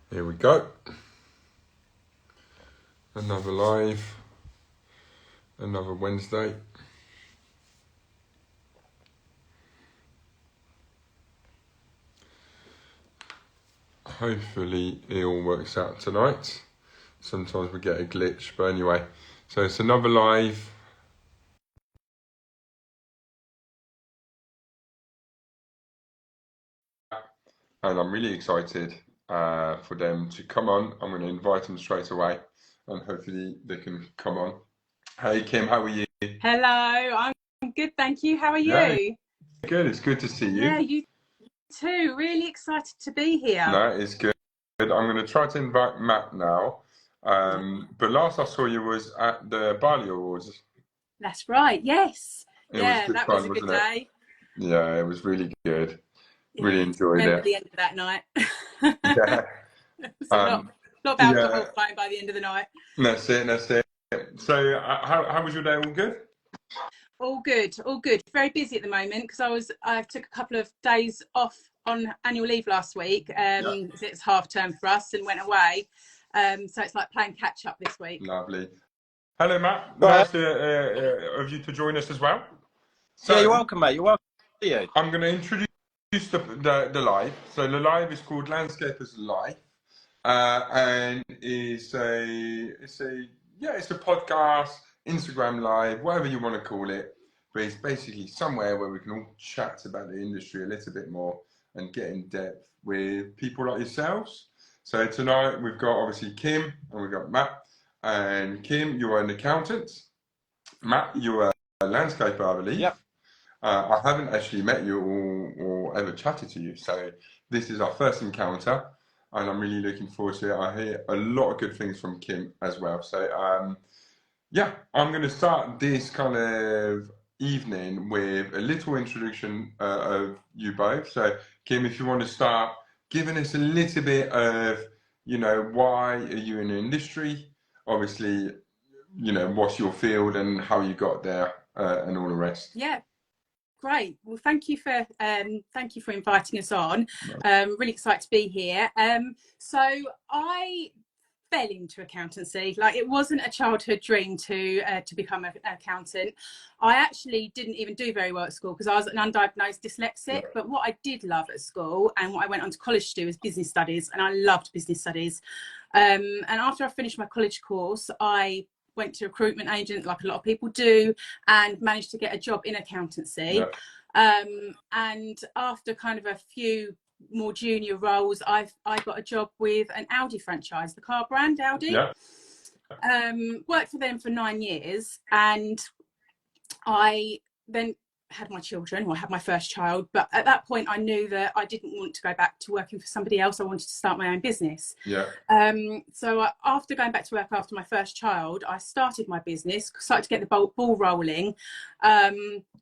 Here we go. Another live. Another Wednesday. Hopefully it all works out tonight. Sometimes we get a glitch, but anyway. So it's another live. And I'm really excited for them to come on. I'm going to invite them straight away and hopefully they can come on. Hey Kim, how are you? Hello, I'm good, thank you. How are Yeah, you? good. It's good to see you. Yeah, you too. Really excited to be here. No, it's good. I'm going to try to invite Matt now. But last I saw you was at the Bali Awards. That's right, yes. It was Yeah, good that was fun, a good wasn't it? day. Yeah, it was really good. Really Yeah, enjoyed remember it. the end of that night. Yeah. It was a Um, lot of alcohol yeah, flowing by the end of the night. that's it, that's it. So, how was your day? All good? All good, all good. Very busy at the moment because I took a couple of days off on annual leave last week. Yeah. It's half term for us and went away. So it's like playing catch up this week. Lovely. Hello, Matt. Right. Nice of you to join us as well. Yeah, you're So, welcome, mate. You're welcome. You. I'm going to introduce the live. So, the live is called Landscapers Live. And it's a podcast, Instagram live, whatever you want to call it. But it's basically somewhere where we can all chat about the industry a little bit more and get in depth with people like yourselves. So tonight we've got obviously Kim and we've got Matt. And Kim, you are an accountant. Matt, you are a landscaper, I believe. Yep. I haven't actually met you or ever chatted to you, so this is our first encounter, and I'm really looking forward to it. I hear a lot of good things from Kim as well. So, yeah, I'm going to start this kind of evening with a little introduction of you both. So, Kim, if you want to start giving us a little bit of, why are you in the industry? Obviously, what's your field and how you got there and all the rest. Yeah. Great. Well, thank you for inviting us on. Really excited to be here. So I fell into accountancy. Like, it wasn't a childhood dream to become an accountant. I actually didn't even do very well at school because I was an undiagnosed dyslexic. But what I did love at school and what I went on to college to do was business studies, and I loved business studies. And after I finished my college course, I went to a recruitment agent like a lot of people do and managed to get a job in accountancy. And after kind of a few more junior roles, I got a job with an Audi franchise, the car brand Audi. Worked for them for 9 years, and I then had my children, or I had my first child, but at that point I knew that I didn't want to go back to working for somebody else. I wanted to start my own business. So after going back to work after my first child, I started my business, started to get the ball rolling,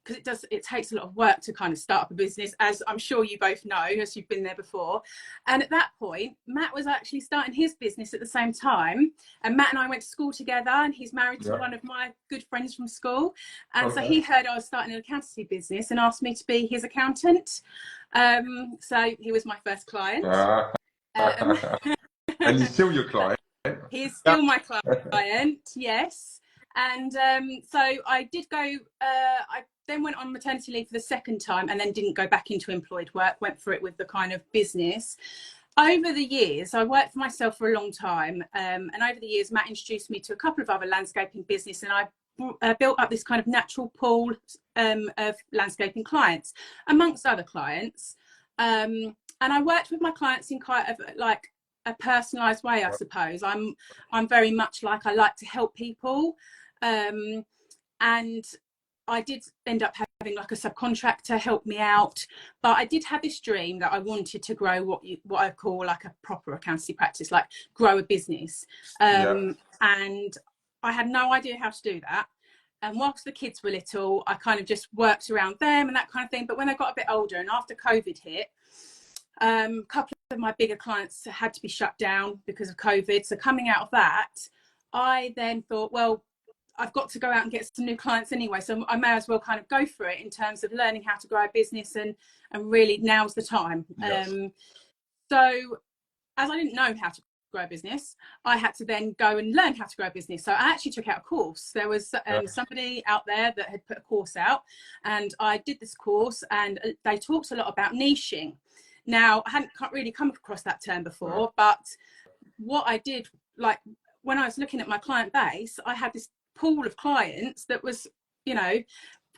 because it takes a lot of work to kind of start up a business, as I'm sure you both know, as you've been there before. And at that point, Matt was actually starting his business at the same time, and Matt and I went to school together, and he's married to one of my good friends from school. And so he heard I was starting an accountancy business and asked me to be his accountant. So he was my first client. And he's still your client? He's still my client, yes. And so I did go, I then went on maternity leave for the second time and then didn't go back into employed work, went for it with the kind of business. Over the years, I worked for myself for a long time. And over the years, Matt introduced me to a couple of other landscaping business, and I built up this kind of natural pool of landscaping clients, amongst other clients. And I worked with my clients in quite a personalized way, I suppose. I'm very much like, I like to help people. And I did end up having like a subcontractor help me out, but I did have this dream that I wanted to grow what I call like a proper accountancy practice, like grow a business. And I had no idea how to do that. And whilst the kids were little, I kind of just worked around them and that kind of thing. But when they got a bit older and after COVID hit, a couple of my bigger clients had to be shut down because of COVID. So coming out of that, I then thought, well, I've got to go out and get some new clients anyway, so I may as well kind of go for it in terms of learning how to grow a business, and really now's the time. So as I didn't know how to grow a business, I had to then go and learn how to grow a business. So I actually took out a course. There was somebody out there that had put a course out, and I did this course, and they talked a lot about niching. Now, I hadn't really come across that term before, but what I did, like when I was looking at my client base, I had this pool of clients that was, you know,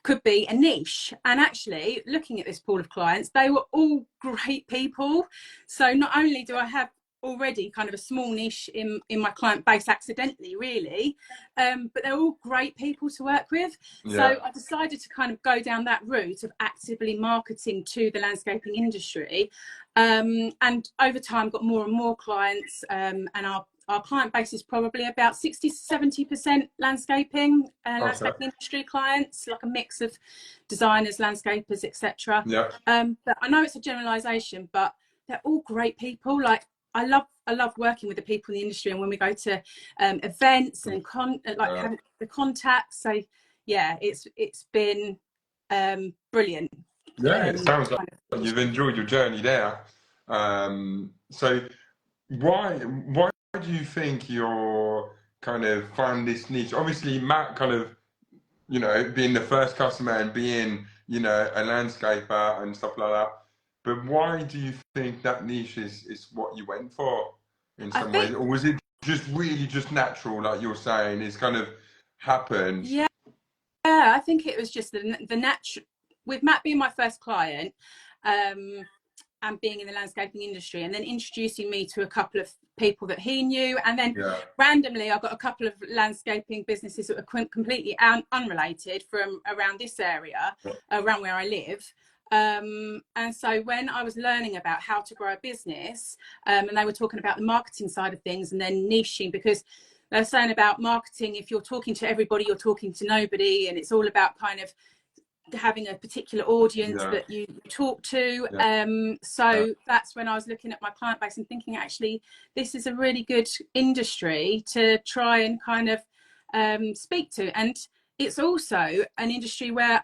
could be a niche. And actually looking at this pool of clients, they were all great people. So not only do I have already kind of a small niche in my client base accidentally, really, but they're all great people to work with. So I decided to kind of go down that route of actively marketing to the landscaping industry, and over time got more and more clients, and our client base is probably about 60 to 70% landscaping industry clients, like a mix of designers, landscapers, etc. But I know it's a generalization, but they're all great people. Like I love working with the people in the industry, and when we go to events and having the contacts. So yeah, it's been brilliant. It sounds like you've enjoyed your journey there. So why do you think you're kind of found this niche? Obviously, Matt kind of, you know, being the first customer and being, you know, a landscaper and stuff like that. But why do you think that niche is what you went for in some ways? Or was it just really just natural, like you're saying, it's kind of happened? Yeah, I think it was just the natural, with Matt being my first client, and being in the landscaping industry, and then introducing me to a couple of people that he knew, and then randomly I got a couple of landscaping businesses that were completely unrelated from around this area, around where I live. And so when I was learning about how to grow a business, and they were talking about the marketing side of things, and then niching, because they're saying about marketing, if you're talking to everybody, you're talking to nobody, and it's all about kind of having a particular audience that you talk to. So that's when I was looking at my client base and thinking, actually, this is a really good industry to try and kind of speak to. And it's also an industry where,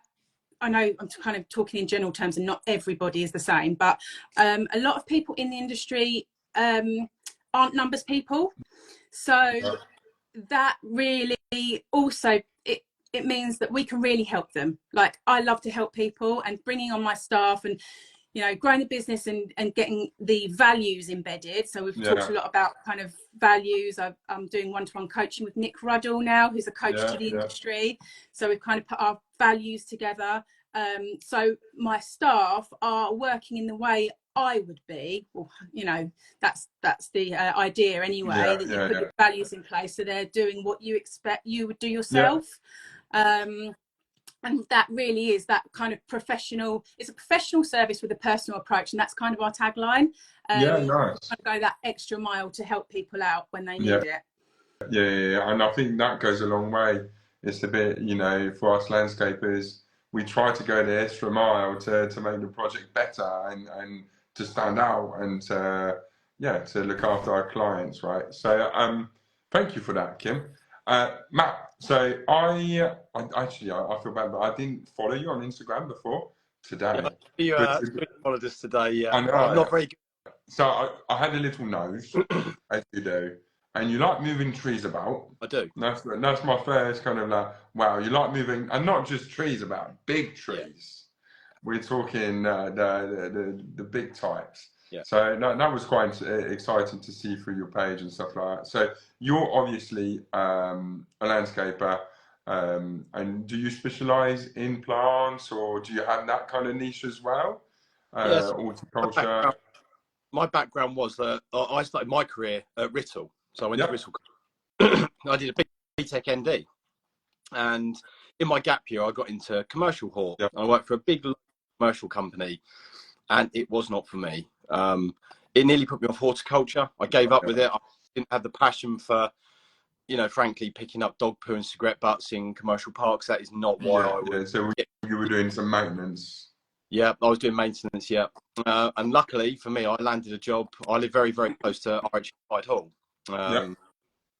I know I'm kind of talking in general terms and not everybody is the same, but a lot of people in the industry aren't numbers people. So that really also, it means that we can really help them. Like, I love to help people, and bringing on my staff and, you know, growing the business and getting the values embedded. So we've talked a lot about kind of values. I'm doing one-to-one coaching with Nick Ruddle now, who's a coach to the industry. So we've kind of put our values together. So my staff are working in the way I would be. Well, you know, that's the idea anyway, that you put your values in place, so they're doing what you expect you would do yourself. And that really is that kind of professional, it's a professional service with a personal approach, and that's kind of our tagline. Nice. Go that extra mile to help people out when they need it. And I think that goes a long way. It's a bit, you know, for us landscapers, we try to go the extra mile to make the project better and to stand out and to look after our clients, right? So thank you for that, Kim. Matt, so I feel bad, but I didn't follow you on Instagram before today. You followed us today, I know. I'm not very good. So I had a little nose, as you do, and you like moving trees about. I do. That's my first kind of like, wow, you like moving, and not just trees about, big trees. We're talking the big types. So that was quite exciting to see through your page and stuff like that. So you're obviously a landscaper, and do you specialise in plants, or do you have that kind of niche as well? Yes. Horticulture. My background was that I started my career at Rittle. So I went to Rittle. I did a BTEC ND, and in my gap year, I got into commercial hort. I worked for a big commercial company, and it was not for me. It nearly put me off horticulture. I gave up with it. I didn't have the passion for, you know, frankly, picking up dog poo and cigarette butts in commercial parks. That is not why I would. So you were doing some maintenance. Yeah, I was doing maintenance. And luckily for me, I landed a job. I live very, very close to Hyde Hall. And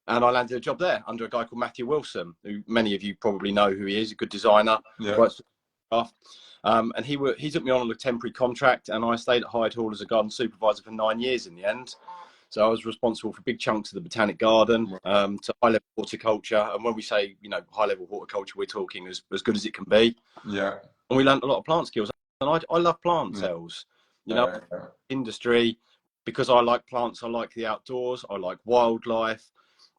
I landed a job there under a guy called Matthew Wilson, who many of you probably know who he is, a good designer. And he took me on a temporary contract, and I stayed at Hyde Hall as a garden supervisor for 9 years in the end. So I was responsible for big chunks of the botanic garden, to high level horticulture. And when we say, you know, high level horticulture, we're talking as good as it can be. Yeah. And we learned a lot of plant skills. And I love plant sales, you know, industry, because I like plants. I like the outdoors. I like wildlife.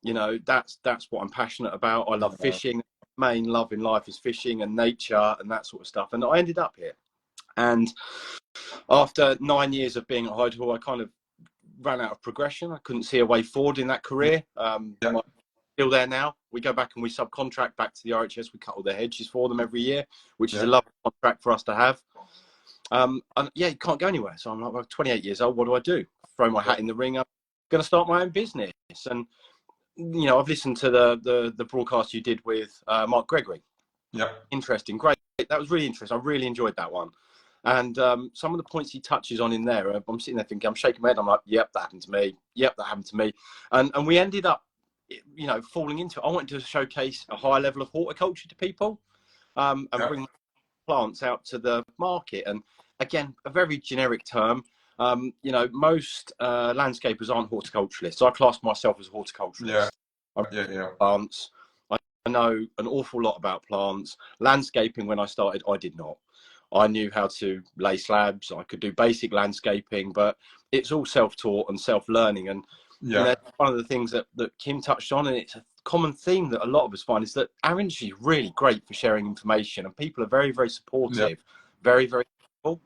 You know, that's what I'm passionate about. I love fishing. Main love in life is fishing and nature and that sort of stuff. And I ended up here. And after 9 years of being at Whitehall, I kind of ran out of progression. I couldn't see a way forward in that career. Still there now. We go back and we subcontract back to the RHS. We cut all their hedges for them every year, which is a lovely contract for us to have. And yeah, you can't go anywhere. So I'm like, well, 28 years old. What do? Throw my hat in the ring. I'm going to start my own business. And you know, I've listened to the broadcast you did with Mark Gregory. Yeah. Interesting. Great. That was really interesting. I really enjoyed that one. And some of the points he touches on in there, I'm sitting there thinking, I'm shaking my head. I'm like, yep, that happened to me. Yep, that happened to me. And we ended up, you know, falling into it. I wanted to showcase a high level of horticulture to people, and bring plants out to the market. And again, a very generic term. You know, most landscapers aren't horticulturalists. I class myself as a horticulturalist. Plants. I know an awful lot about plants. Landscaping, when I started, I did not. I knew how to lay slabs. I could do basic landscaping, but it's all self-taught and self-learning. And that's one of the things that Kim touched on, and it's a common theme that a lot of us find, is that our industry is really great for sharing information, and people are very, very supportive, very, very helpful.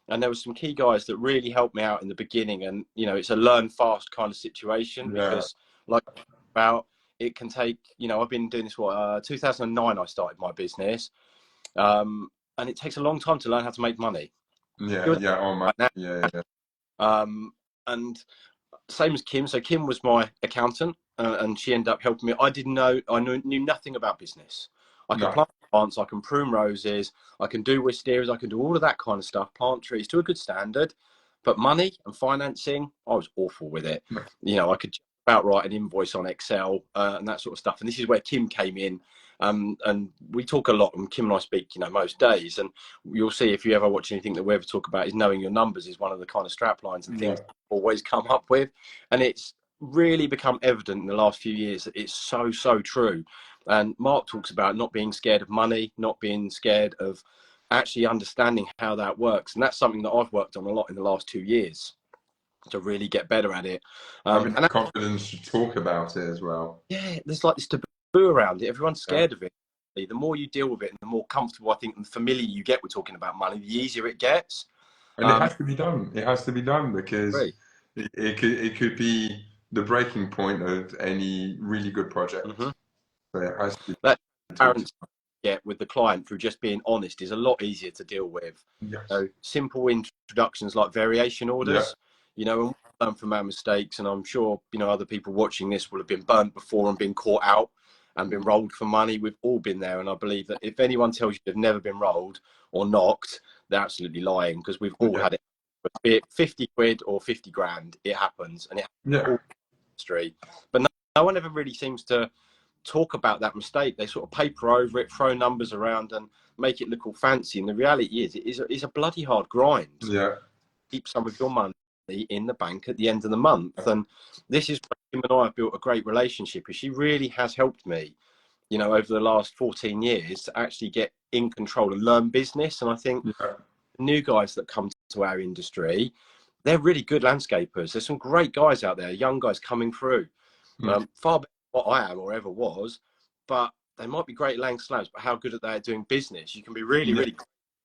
And there were some key guys that really helped me out in the beginning. And, you know, it's a learn fast kind of situation, because like about it can take, you know, I've been doing this, 2009, I started my business. And it takes a long time to learn how to make money. And same as Kim. So Kim was my accountant, and she ended up helping me. I knew nothing about business. I can plant plants, I can prune roses, I can do wisterias, I can do all of that kind of stuff, plant trees to a good standard. But money and financing, I was awful with it. You know, I could about write an invoice on Excel and that sort of stuff. And this is where Kim came in. And we talk a lot, and Kim and I speak, you know, most days. And you'll see, if you ever watch anything that we ever talk about, is knowing your numbers is one of the kind of strap lines and things always come up with. And it's really become evident in the last few years that it's so true. And Mark talks about not being scared of money, not being scared of actually understanding how that works. And that's something that I've worked on a lot in the last 2 years to really get better at it. Having the confidence to talk about it as well. Yeah, there's like this taboo around it. Everyone's scared of it. The more you deal with it, and the more comfortable, I think, and familiar you get with talking about money, the easier it gets. And it has to be done. It has to be done, because it could be the breaking point of any really good project. So it has to be. That transparency get with the client through just being honest is a lot easier to deal with. So simple introductions like variation orders. You know, and we learn from our mistakes, and I'm sure, you know, other people watching this will have been burnt before and been caught out and been rolled for money. We've all been there, and I believe that if anyone tells you they've never been rolled or knocked, they're absolutely lying, because we've all had it. Be it 50 quid or 50 grand, it happens, and it happens all in the industry. But no one ever really seems to talk about that mistake. They sort of paper over it, throw numbers around, and make it look all fancy. And the reality is, it's a bloody hard grind. Keep some of your money in the bank at the end of the month. And this is where Kim and I have built a great relationship, and she really has helped me, you know, over the last 14 years to actually get in control and learn business. And I think new guys that come to our industry, they're really good landscapers. There's some great guys out there, young guys coming through, far better than what I am or ever was, but they might be great laying slabs, but how good are they at doing business? You can be really good,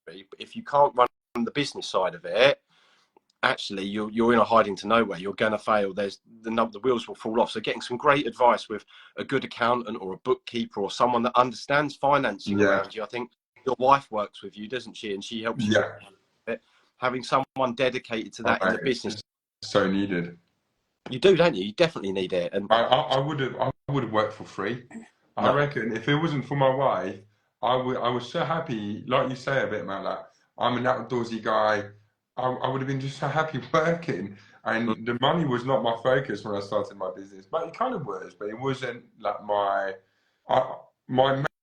but if you can't run the business side of it, actually you're in a hiding to nowhere. You're going to fail. There's the wheels will fall off. So getting some great advice with a good accountant or a bookkeeper or someone that understands financing around you. I think your wife works with you, doesn't she? And she helps you with it. Having someone dedicated to that in the business, so needed. You do, don't you? You definitely need it. And I would have worked for free. I reckon if it wasn't for my wife, I was so happy, like you say a bit, man, like I'm an outdoorsy guy. I would have been just so happy working, and the money was not my focus when I started my business. But it kind of was, but it wasn't like my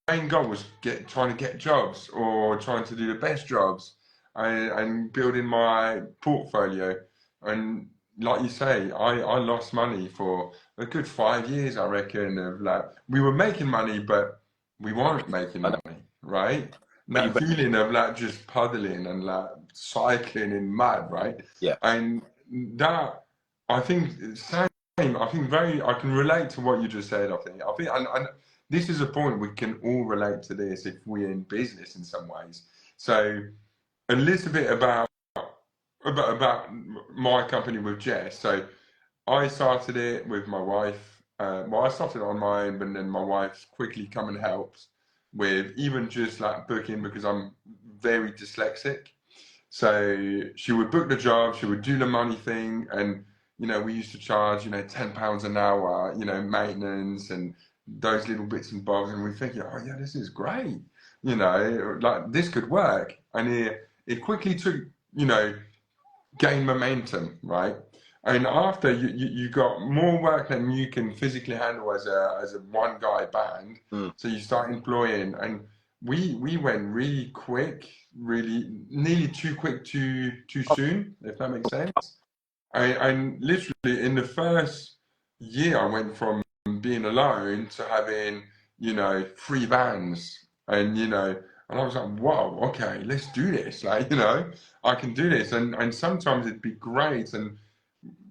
main goal was trying to get jobs or trying to do the best jobs and building my portfolio. And like you say, I lost money for a good 5 years, I reckon. Of like, we were making money, but we weren't making I know, money, right? but you, That feeling of like just puddling and like cycling in mud, right? yeah, And that, I think, same. I think I can relate to what you just said. And this is a point we can all relate to this if we're in business in some ways. So a little bit about my company with Jess. So I started it with my wife. Well, I started on my own, but then my wife quickly come and helped with even just like booking because I'm very dyslexic. So she would book the job, she would do the money thing, and we used to charge £10 an hour, maintenance and those little bits and bobs, and we're thinking, oh yeah, this is great, like this could work, and it quickly took, gain momentum, right? And after you got more work than you can physically handle as a one guy band, so you start employing, and we went really quick, really nearly too quick, too soon, if that makes sense. And literally in the first year, I went from being alone to having 3 bands, and I was like, whoa, okay, let's do this. Like, I can do this. And sometimes it'd be great. And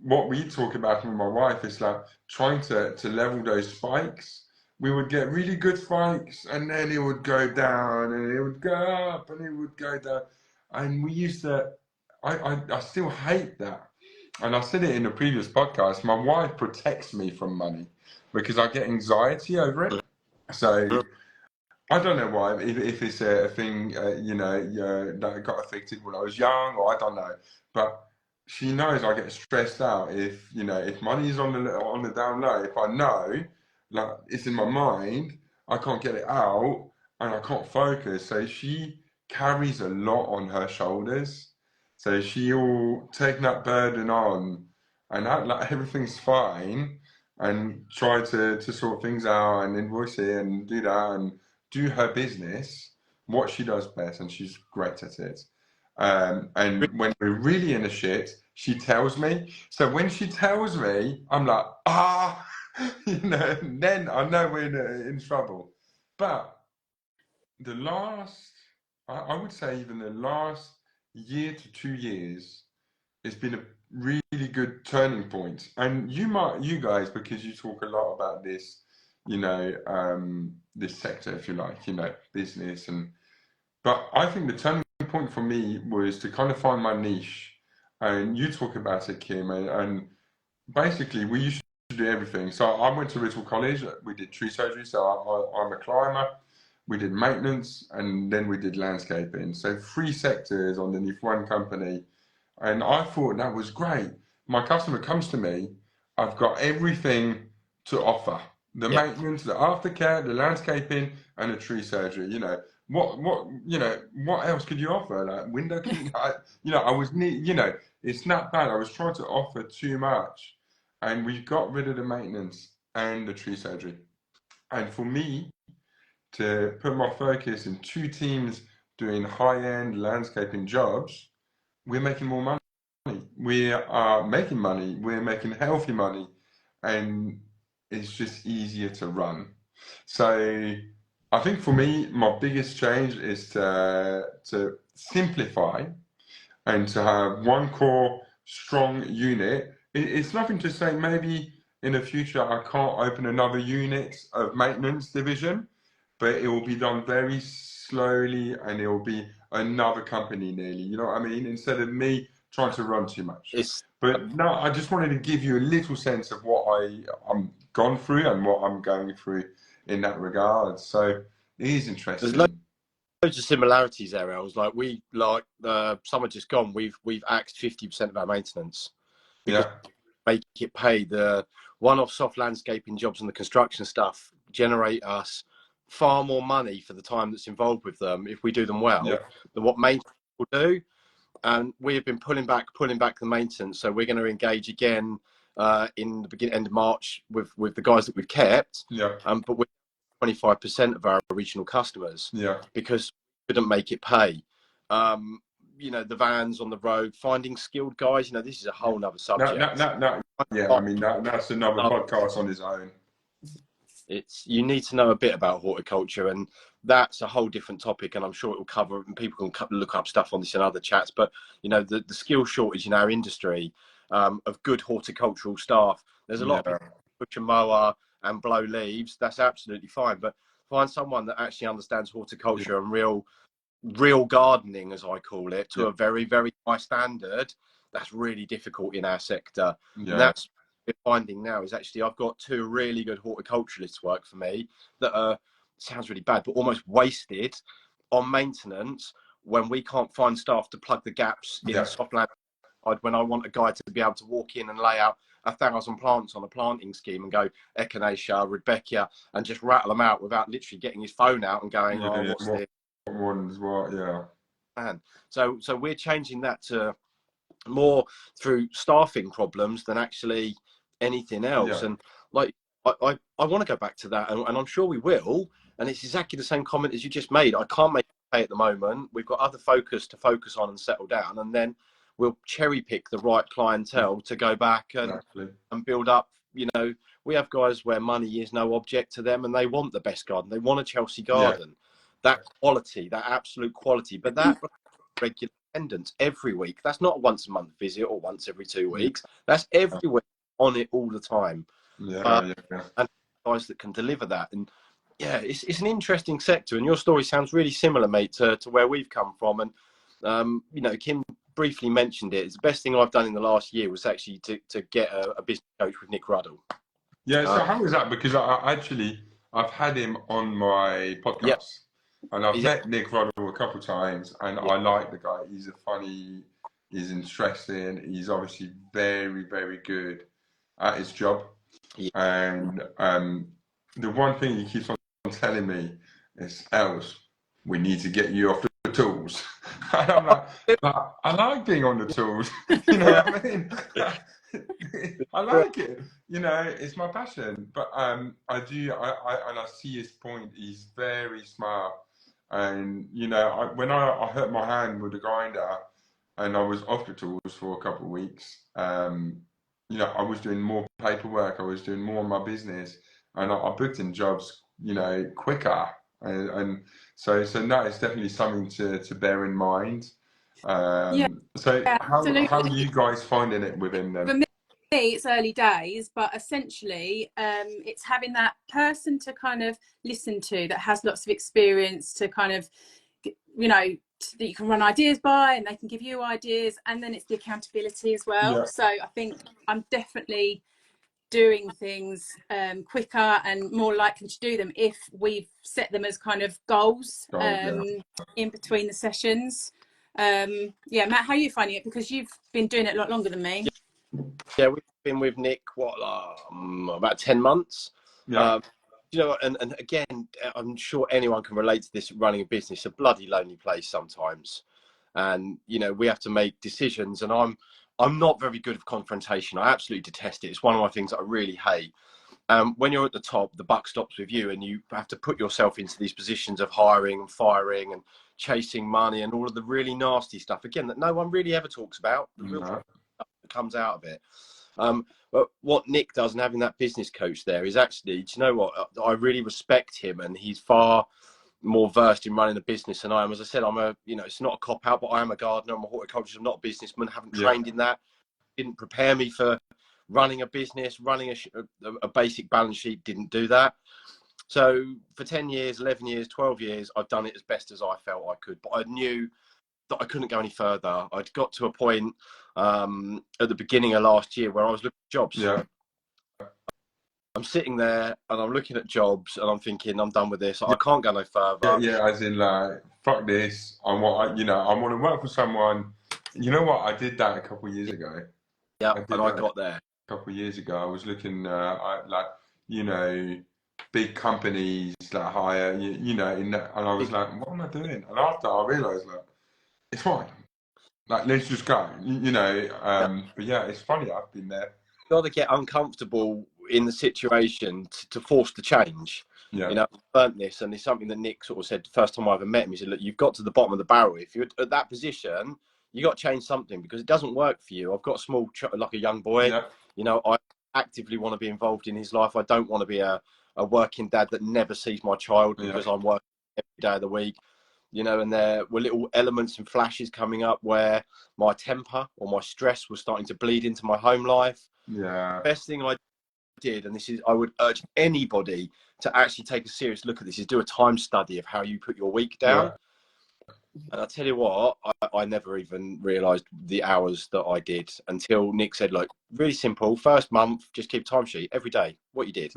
what we talk about with my wife is like trying to level those spikes. We would get really good spikes and then it would go down and it would go up and it would go down. And we used to, I still hate that. And I said it in a previous podcast, my wife protects me from money because I get anxiety over it. So I don't know why, if it's a thing, that got affected when I was young, or I don't know. But she knows I get stressed out if money is on the down low. If I know, like it's in my mind, I can't get it out, and I can't focus. So she carries a lot on her shoulders. So she'll take that burden on, and act like everything's fine, and try to sort things out and invoice it and do that and do her business, what she does best, and she's great at it. And when we're really in a shit, she tells me. So when she tells me, I'm like, then I know we're in trouble. But the last, I would say even the last year to 2 years, it's been a really good turning point. And you guys, because you talk a lot about this, this sector, if you like, business. But I think the turning point for me was to kind of find my niche. And you talk about it, Kim, and basically we used to do everything. So I went to Rittle College, we did tree surgery, so I'm a climber. We did maintenance and then we did landscaping. So 3 sectors underneath one company. And I thought that was great. My customer comes to me, I've got everything to offer. The maintenance, the aftercare, the landscaping, and the tree surgery. What else could you offer? Like window cleaning, I was it's not bad. I was trying to offer too much. And we got rid of the maintenance and the tree surgery. And for me to put my focus in 2 teams doing high-end landscaping jobs, we're making more money. We are making money. We're making healthy money, and it's just easier to run. So I think for me, my biggest change is to simplify and to have one core strong unit. It's nothing to say maybe in the future I can't open another unit of maintenance division, but it will be done very slowly and it will be another company nearly. You know what I mean? Instead of me trying to run too much. But no, I just wanted to give you a little sense of what I'm gone through and what I'm going through in that regard. So it is interesting. There's loads of similarities there, Els. Like summer just gone, we've axed 50% of our maintenance because make it pay. The one-off soft landscaping jobs and the construction stuff generate us far more money for the time that's involved with them if we do them well than what maintenance will do. And we have been pulling back the maintenance. So we're going to engage again in the end of March with the guys that we've kept. But we're 25% of our original customers because we couldn't make it pay. you know, the vans on the road, finding skilled guys. You know, this is a whole nother subject. Yeah, I mean, that's another podcast on its own. You need to know a bit about horticulture, and that's a whole different topic, and I'm sure it will cover, and people can look up stuff on this in other chats. But you know, the skill shortage in our industry of good horticultural staff, there's a lot of people who push a mower and blow leaves. That's absolutely fine, but find someone that actually understands horticulture and real gardening, as I call it, to a very, very high standard. That's really difficult in our sector. And that's what we're finding now is actually I've got 2 really good horticulturalists work for me that are, sounds really bad, but almost wasted on maintenance when we can't find staff to plug the gaps in softland. When I want a guy to be able to walk in and lay out 1,000 plants on a planting scheme and go Echinacea, Rudbeckia, and just rattle them out without literally getting his phone out and going, what's this? One's what, Man. So we're changing that to more through staffing problems than actually anything else. And like I want to go back to that, and I'm sure we will. And it's exactly the same comment as you just made. I can't make it pay at the moment. We've got other focus to focus on and settle down, and then we'll cherry pick the right clientele to go back and build up. You know, we have guys where money is no object to them, and they want the best garden. They want a Chelsea garden. That quality, that absolute quality, but that regular attendance every week. That's not a once a month visit or once every 2 weeks. That's every week on it all the time. And guys that can deliver that. And it's an interesting sector. And your story sounds really similar, mate, to where we've come from. And you know, Kim briefly mentioned it. It's the best thing I've done in the last year was actually to get a business coach with Nick Ruddle. So how was that? Because I've had him on my podcast. And I've met Nick Ruddle a couple of times, and I like the guy. He's he's interesting. He's obviously very, very good at his job. And the one thing he keeps on telling me is, Els, we need to get you off the tools. And I'm like, I like being on the tools. You know what I mean? I like it. You know, it's my passion. But I see his point. He's very smart. And, you know, when I hurt my hand with the grinder and I was off the tools for a couple of weeks, you know, I was doing more paperwork. I was doing more of my business, and I booked in jobs, you know, quicker. And so that is definitely something to bear in mind. So how are you guys finding it within them? For me, it's early days, but essentially it's having that person to kind of listen to that has lots of experience to kind of, you know, that you can run ideas by, and they can give you ideas, and then it's the accountability as well. So I think I'm definitely doing things quicker and more likely to do them if we've set them as kind of goals in between the sessions. Matt, how are you finding it? Because you've been doing it a lot longer than me. Yeah, we've been with Nick, about 10 months. You know, and again, I'm sure anyone can relate to this. Running a business, it's a bloody lonely place sometimes. And, you know, we have to make decisions, and I'm not very good at confrontation. I absolutely detest it. It's one of my things that I really hate. When you're at the top, the buck stops with you, and you have to put yourself into these positions of hiring and firing and chasing money and all of the really nasty stuff, again, that no one really ever talks about. The real stuff that comes out of it. But what Nick does, and having that business coach there, is actually, do you know what? I really respect him, and he's far more versed in running a business than I am. As I said, it's not a cop out, but I am a gardener. I'm a horticulturist. I'm not a businessman. Haven't trained in that. Didn't prepare me for running a business, running a basic balance sheet. Didn't do that. So for 10 years, 11 years, 12 years, I've done it as best as I felt I could. But I knew that I couldn't go any further. I'd got to a point at the beginning of last year where I was looking at jobs. I'm sitting there and I'm looking at jobs and I'm thinking, I'm done with this. I can't go no further. As in, like, fuck this. I want to work for someone. You know what? I did that a couple of years ago. I got there a couple of years ago. I was looking at, like, you know, big companies that hire, you know, and I was like, what am I doing? And after I realised, like, it's fine. Like, let's just go, you know. But yeah, it's funny. I've been there. Got to get uncomfortable in the situation to force the change. You know, I've learned this, and it's something that Nick sort of said the first time I ever met him. He said, look, you've got to the bottom of the barrel. If you're at that position, you got to change something because it doesn't work for you. I've got a small, like a young boy, Yeah. you know, I actively want to be involved in his life. I don't want to be a working dad that never sees my child because I'm working every day of the week, you know, and there were little elements and flashes coming up where my temper or my stress was starting to bleed into my home life. Yeah. Best thing I did, and this is, I would urge anybody to actually take a serious look at this, is do a time study of how you put your week down. And I tell you what, I never even realised the hours that I did until Nick said, look, really simple, first month, just keep a timesheet every day, what you did.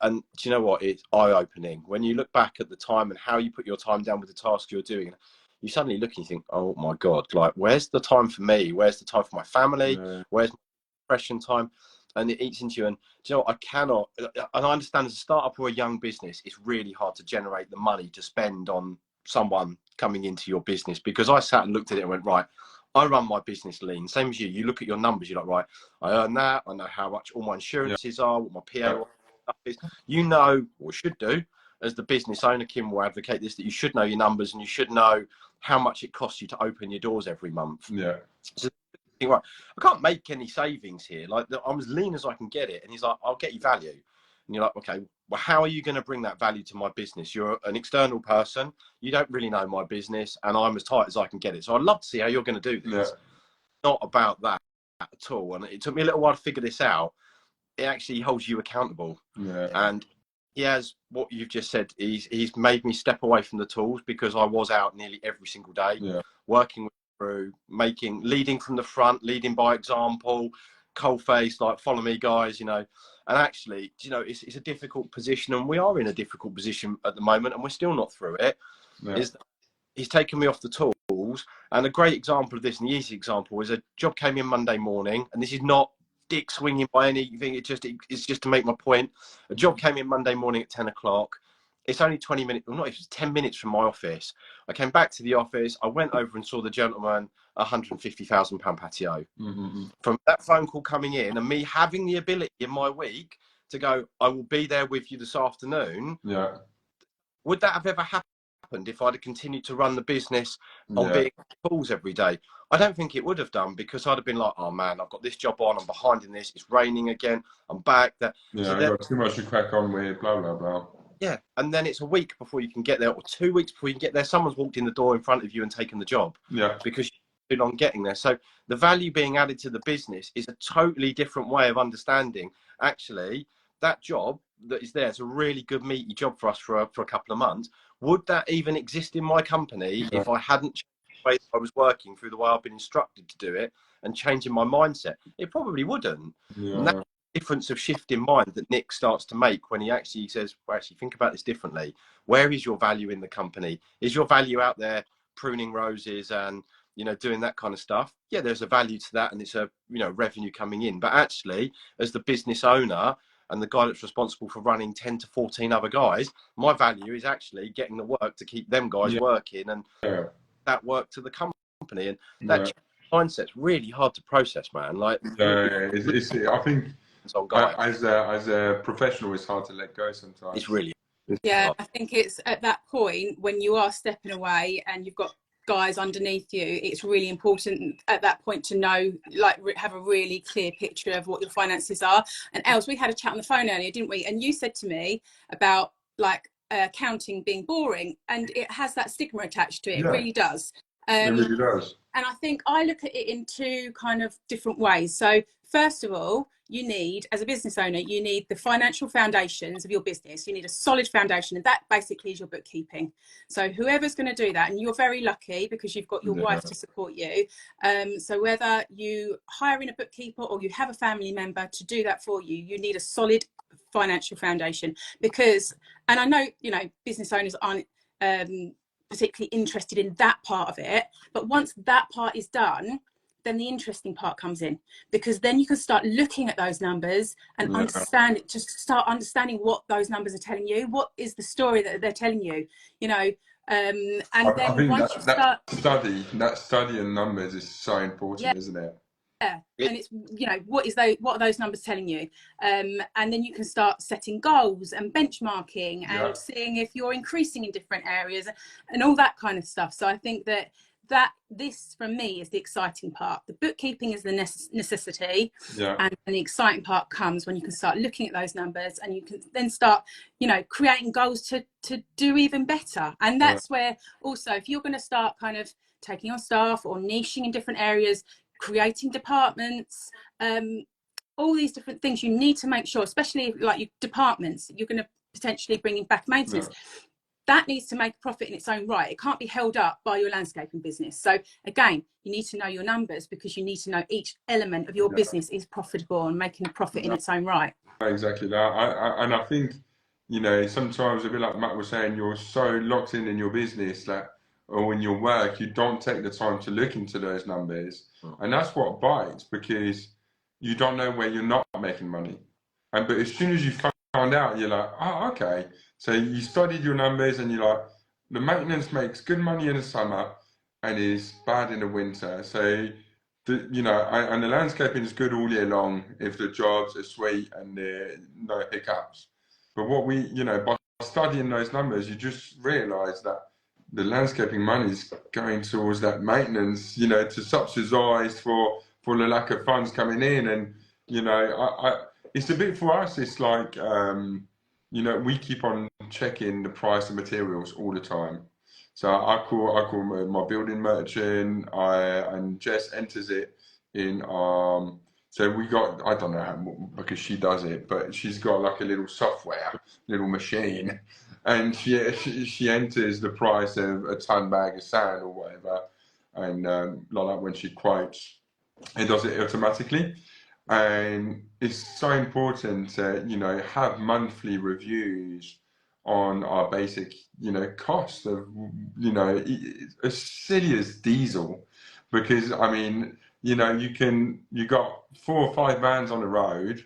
And do you know what? It's eye-opening. When you look back at the time and how you put your time down with the task you're doing, you suddenly look and you think, oh my God, like, where's the time for me? Where's the time for my family? Where's my depression time? And it eats into you. And do you know what? I cannot, and I understand as a startup or a young business, it's really hard to generate the money to spend on someone coming into your business, because I sat and looked at it and went, right, I run my business lean. Same as you look at your numbers, you're like, right, I earn that. I know how much all my insurances are, what my PA stuff is. You know, or should do, as the business owner, Kim will advocate this, that you should know your numbers and you should know how much it costs you to open your doors every month. So, right, I can't make any savings here. Like, I'm as lean as I can get it. And he's like, I'll get you value. And you're like, okay, well, how are you going to bring that value to my business? You're an external person. You don't really know my business, and I'm as tight as I can get it. So I'd love to see how you're going to do this. Not about that at all. And it took me a little while to figure this out. It actually holds you accountable. And he has, what you've just said, he's made me step away from the tools, because I was out nearly every single day, working with through, leading from the front, leading by example, cold face, like, follow me guys, you know. And actually, you know, it's a difficult position, and we are in a difficult position at the moment, and we're still not through it. He's taken me off the tools. And a great example of this, and the easy example, is a job came in Monday morning, and this is not dick swinging by anything, it's just to make my point. A job came in Monday morning at 10 o'clock. It's only 20 minutes, well, not even 10 minutes from my office. I came back to the office. I went over and saw the gentleman, £150,000 patio. From that phone call coming in and me having the ability in my week to go, I will be there with you this afternoon. Would that have ever happened if I'd have continued to run the business on being calls every day? I don't think it would have done, because I'd have been like, oh man, I've got this job on, I'm behind in this, it's raining again, I'm back. So I've got too much to crack on with, blah, blah, blah. And then it's a week before you can get there, or 2 weeks before you can get there. Someone's walked in the door in front of you and taken the job because you're too long getting there. So the value being added to the business is a totally different way of understanding. Actually, that job that is there, it's a really good meaty job for us for a couple of months. Would that even exist in my company if I hadn't changed the way I was working through the way I've been instructed to do it and changing my mindset? It probably wouldn't. And that's the difference of shift in mind that Nick starts to make when he actually says, well, actually think about this differently. Where is your value in the company? Is your value out there pruning roses and, you know, doing that kind of stuff? Yeah, there's a value to that, and it's a, you know, revenue coming in. But actually, as the business owner and the guy that's responsible for running 10 to 14 other guys, my value is actually getting the work to keep them guys working, and that work to the company. And that mindset's really hard to process, man. Like, I think as a professional, it's hard to let go sometimes. It's really hard. I think it's at that point when you are stepping away and you've got guys underneath you, it's really important at that point to know, like, have a really clear picture of what your finances are. And Els, we had a chat on the phone earlier, didn't we? And you said to me about, like, accounting being boring, and it has that stigma attached to it. It really does. It really does. And I think I look at it in two kind of different ways. So first of all, you need, as a business owner, you need the financial foundations of your business. You need a solid foundation, and that basically is your bookkeeping. So whoever's going to do that, and you're very lucky because you've got your wife to support you. So whether you hire in a bookkeeper or you have a family member to do that for you, you need a solid financial foundation. Because, and I know, you know, business owners aren't particularly interested in that part of it, but once that part is done, then the interesting part comes in, because then you can start looking at those numbers and understanding what those numbers are telling you. What is the story that they're telling you, you know? And I then think once you start that study in numbers is so important, isn't it? And it's, you know, what are those numbers telling you? And then you can start setting goals and benchmarking and seeing if you're increasing in different areas and all that kind of stuff. So I think that this for me is the exciting part. The bookkeeping is the necessity, Yeah. and the exciting part comes when you can start looking at those numbers, and you can then start, you know, creating goals to do even better. And that's where also, if you're going to start kind of taking on staff or niching in different areas, creating departments, all these different things, you need to make sure, especially like your departments, you're going to potentially bring back maintenance. That needs to make a profit in its own right. It can't be held up by your landscaping business. So again, you need to know your numbers, because you need to know each element of your business is profitable and making a profit in its own right. Exactly that. And I think, you know, sometimes a bit like Matt was saying, you're so locked in your business that, or in your work, you don't take the time to look into those numbers. And that's what bites, because you don't know where you're not making money. But as soon as you find out, you're like, oh, okay. So you studied your numbers and you're like, the maintenance makes good money in the summer and is bad in the winter. So, you know, and the landscaping is good all year long if the jobs are sweet and there are no hiccups. But what we, you know, by studying those numbers, you just realise that the landscaping money is going towards that maintenance, you know, to subsidise for the lack of funds coming in. And, you know, it's a bit for us, it's like, you know, we keep on checking the price of materials all the time. So I call my building merchant, and Jess enters it in, so we got, I don't know how, because she does it, but she's got like a little software, little machine, and she enters the price of a ton bag of sand or whatever, and like that, when she quotes, it does it automatically. And it's so important to, you know, have monthly reviews on our basic, you know, cost of, you know, as silly as diesel, because I mean, you know, you got 4 or 5 vans on the road,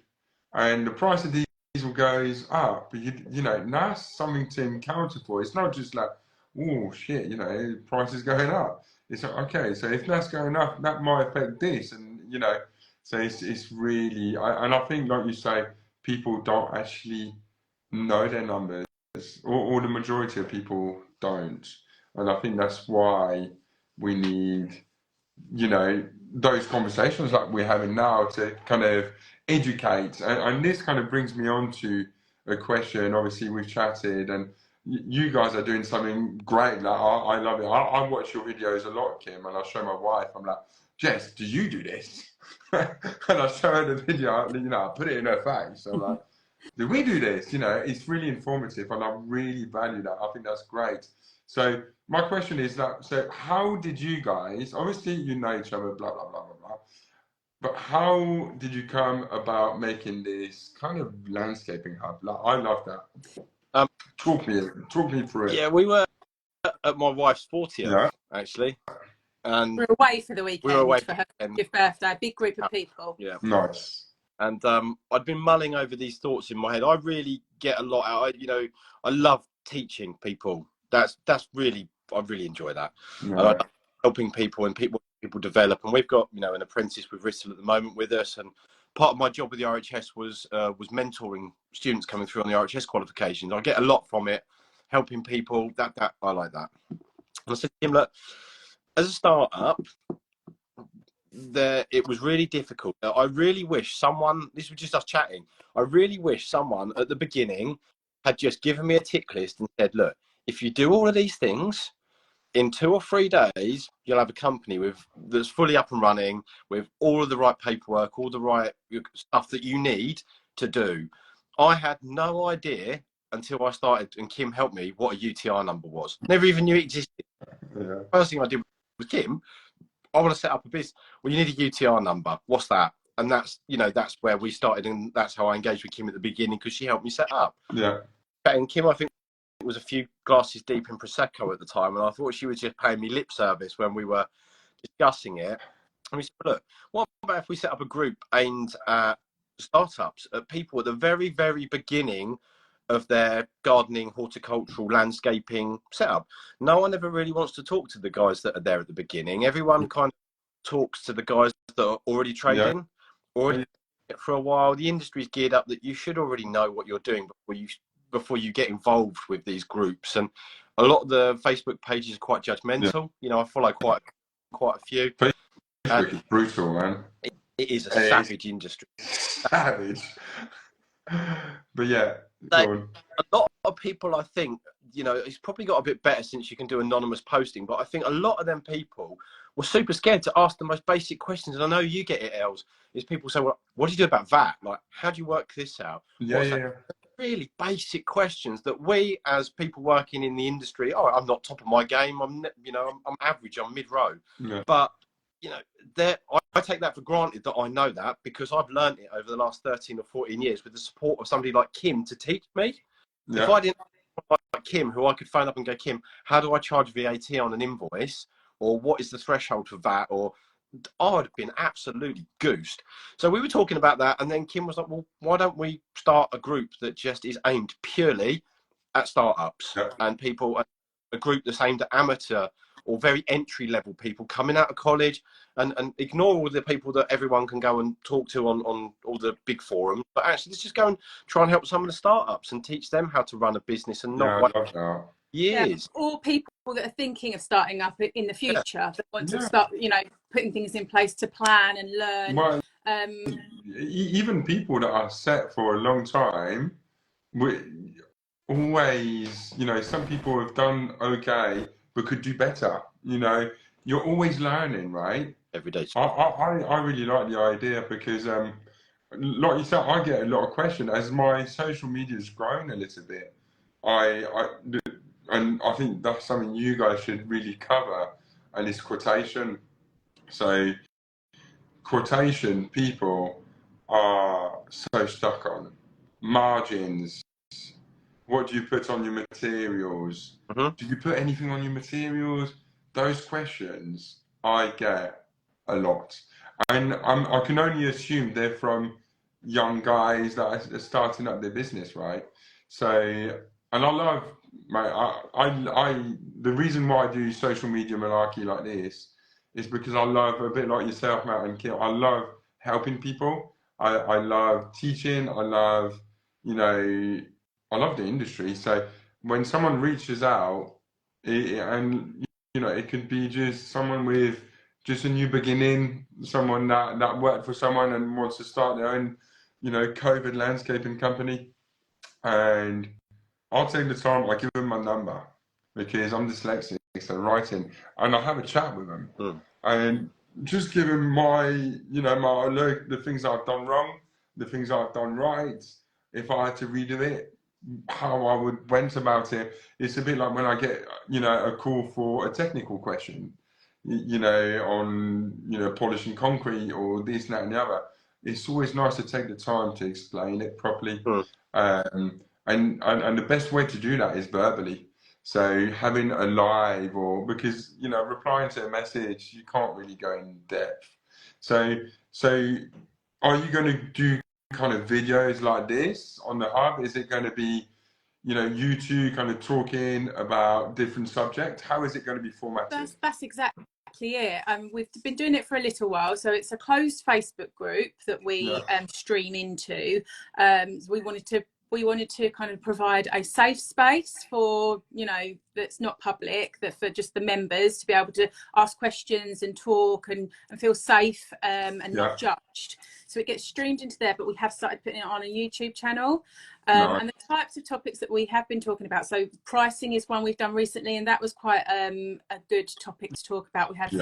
and the price of diesel goes up. But you know, that's something to encounter for. It's not just like, oh shit, you know, the price is going up. It's like, okay, so if that's going up, that might affect this, and you know, so it's really, and I think, like you say, people don't actually know their numbers, or the majority of people don't, and I think that's why we need, you know, those conversations like we're having now to kind of educate. And this kind of brings me on to a question. Obviously, we've chatted, and you guys are doing something great. Like I love it. I watch your videos a lot, Kim, and I show my wife. I'm like, Jess, do you do this? And I show her the video. You know, I put it in her face. I'm like, do we do this? You know, it's really informative, and I really value that. I think that's great. So my question is that, so how did you guys, obviously you know each other, blah, blah, blah, blah, blah, but how did you come about making this kind of landscaping hub? Like, I love that. Talk me through it. Yeah, we were at my wife's 40th, actually. And we're away for the weekend for her 50th birthday, a big group of people. Yeah. Nice. And I'd been mulling over these thoughts in my head. I really get a lot out. You know, I love teaching people. That's really, I really enjoy that. Right. Helping people and people develop. And we've got, you know, an apprentice with Bristol at the moment with us. And part of my job with the RHS was mentoring students coming through on the RHS qualifications. I get a lot from it, helping people. That I like that. And I said to him, look, as a startup, it was really difficult. I really wish someone, this was just us chatting, I really wish someone at the beginning had just given me a tick list and said, look, if you do all of these things, in 2 or 3 days, you'll have a company that's fully up and running with all of the right paperwork, all the right stuff that you need to do. I had no idea until I started, and Kim helped me, what a UTR number was. Never even knew it existed. Yeah. First thing I did with Kim, I want to set up a business. Well, you need a UTR number. What's that? And that's, you know, that's where we started, and that's how I engaged with Kim at the beginning, because she helped me set up. Yeah. And Kim, I think, was a few glasses deep in Prosecco at the time, and I thought she was just paying me lip service when we were discussing it. And we said, look, what about if we set up a group aimed at startups, at people at the very, very beginning of their gardening, horticultural, landscaping setup? No one ever really wants to talk to the guys that are there at the beginning. Everyone kind of talks to the guys that are already trading, already for a while. The industry's geared up that you should already know what you're doing before you get involved with these groups. And a lot of the Facebook pages are quite judgmental. You know, I follow quite quite a few. Facebook is brutal, man. It is a savage industry. Savage. But yeah, go on. A lot of people, I think, you know, it's probably got a bit better since you can do anonymous posting, but I think a lot of them people were super scared to ask the most basic questions. And I know you get it, Els, is people say, well, what do you do about that? Like, how do you work this out? Yeah. Really basic questions that we, as people working in the industry, I'm not top of my game. I'm average. I'm mid-row. Yeah. But, you know, I take that for granted that I know that, because I've learned it over the last 13 or 14 years with the support of somebody like Kim to teach me. Yeah. If I didn't have like Kim, who I could phone up and go, Kim, how do I charge VAT on an invoice? Or what is the threshold for that? Or I would have been absolutely goosed. So we were talking about that, and then Kim was like, well, why don't we start a group that just is aimed purely at startups and people, a group that's aimed at amateur or very entry-level people coming out of college, and ignore all the people that everyone can go and talk to on all the big forums, but actually let's just go and try and help some of the startups and teach them how to run a business and not wait years. Yeah, or people that are thinking of starting up in the future that want to start, you know, putting things in place to plan and learn. Well, even people that are set for a long time, always, you know, some people have done okay but could do better. You know, you're always learning, right? Every day. I really like the idea because, like you said, I get a lot of questions as my social media has grown a little bit. And I think that's something you guys should really cover, and it's quotation. So quotation people are so stuck on margins. What do you put on your materials? Do you put anything on your materials? Those questions I get a lot, and I can only assume they're from young guys that are starting up their business, right? So, and I love, mate, the reason why I do social media malarkey like this is because I love, a bit like yourself, Matt and Kim, I love helping people. I love teaching. I love, you know, I love the industry. So when someone reaches out, and you know, it could be just someone with just a new beginning, someone that worked for someone and wants to start their own, you know, COVID landscaping company, and I'll take the time. I give them my number because I'm dyslexic, so writing, and I have a chat with them and just give them my, you know, the things I've done wrong, the things I've done right. If I had to redo it, how I would went about it. It's a bit like when I get, you know, a call for a technical question, you know, on, you know, polishing concrete or this, that, and the other. It's always nice to take the time to explain it properly. And the best way to do that is verbally. So having a live, or because, you know, replying to a message, you can't really go in depth. So are you going to do kind of videos like this on the hub? Is it going to be, you know, you two kind of talking about different subjects? How is it going to be formatted? That's exactly it. We've been doing it for a little while, so it's a closed Facebook group that we stream into. We wanted to kind of provide a safe space for, you know, that's not public, that for just the members to be able to ask questions and talk and feel safe and not judged. So it gets streamed into there, but we have started putting it on a YouTube channel. And the types of topics that we have been talking about. So pricing is one we've done recently, and that was quite a good topic to talk about. We had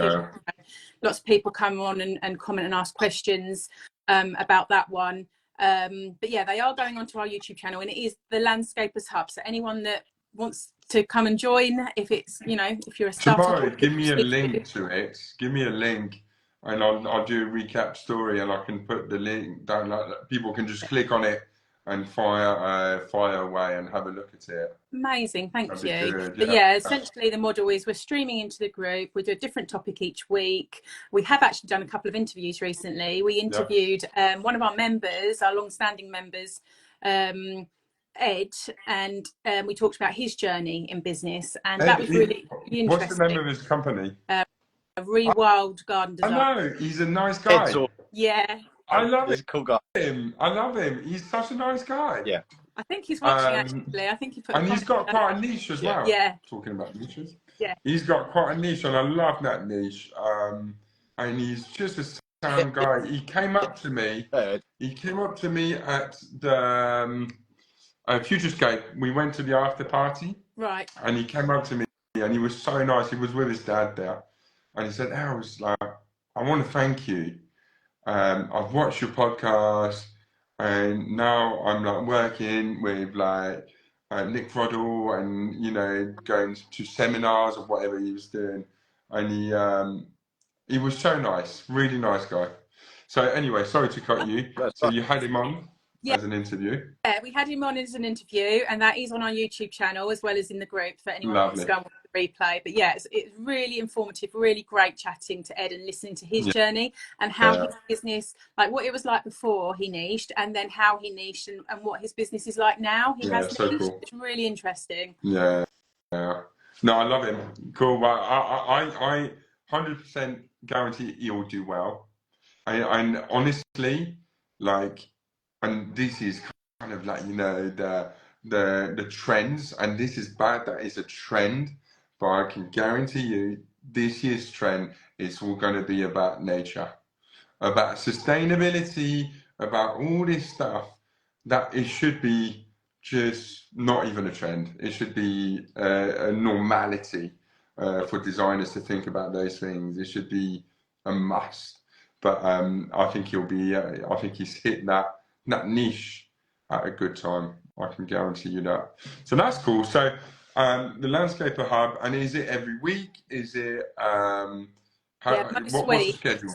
lots of people come on and comment and ask questions about that one. But yeah, they are going onto our YouTube channel, and it is the Landscapers Hub. So anyone that wants to come and join, if it's, you know, if you're a startup, give me a link to it. Give me a link, and I'll do a recap story, and I can put the link down. Like people can just click on it and fire away and have a look at it. Amazing, thank you. Good, but yeah, essentially the model is we're streaming into the group. We do a different topic each week. We have actually done a couple of interviews recently. We interviewed one of our members, our long-standing members, Ed, and we talked about his journey in business, and that was really interesting. What's the name of his company? Rewild Garden Design. I know, he's a nice guy. Yeah. I love He's a cool guy. I love him. He's such a nice guy. Yeah. I think he's watching actually. I think he put. And he's got quite a niche as well. Yeah. Talking about niches. Yeah. he's got quite a niche, and I love that niche. And he's just a sound guy. He came up to me. He came up to me at the Futurescape. We went to the after party. Right. And he came up to me, and he was so nice. He was with his dad there, and he said, "Els, like, I want to thank you. I've watched your podcast, and now I'm like working with like Nick Roddle, and going to seminars or whatever he was doing." And he was so nice, really nice guy. So anyway, sorry to cut you. So you had him on as an interview. Yeah, we had him on as an interview, and that is on our YouTube channel as well as in the group for anyone who wants to go and watch the replay. But yeah, it's really informative, really great chatting to Ed and listening to his journey and how his business, like what it was like before he niched, and then how he niched and what his business is like now. He has so niched. cool. It's really interesting. Yeah. No, I love him. Cool. Well, I 100% guarantee he'll do well. And honestly, like, and this is kind of like, the trends, and this is bad that it's a trend, but I can guarantee you this year's trend is all going to be about nature, about sustainability, about all this stuff, that it should be just not even a trend. It should be a normality for designers to think about those things. It should be a must. But I think I think he's hit that niche at a good time. I can guarantee you that. So that's cool. So the Landscaper Hub, and is it every week? Is it what's the schedule?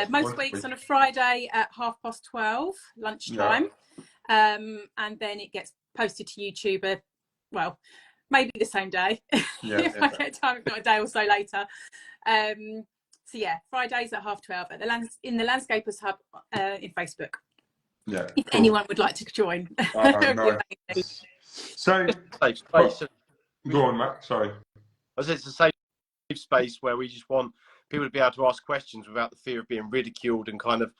Most weeks on a Friday at 12:30 lunchtime, and then it gets posted to YouTube. Well, maybe the same day if I get time, if not a day or so later. So yeah, Fridays at 12:30 in the Landscapers Hub in Facebook. Yeah. If anyone would like to join. Nice. So safe space. Go on, Matt. Sorry. It's a safe space where we just want people to be able to ask questions without the fear of being ridiculed and kind of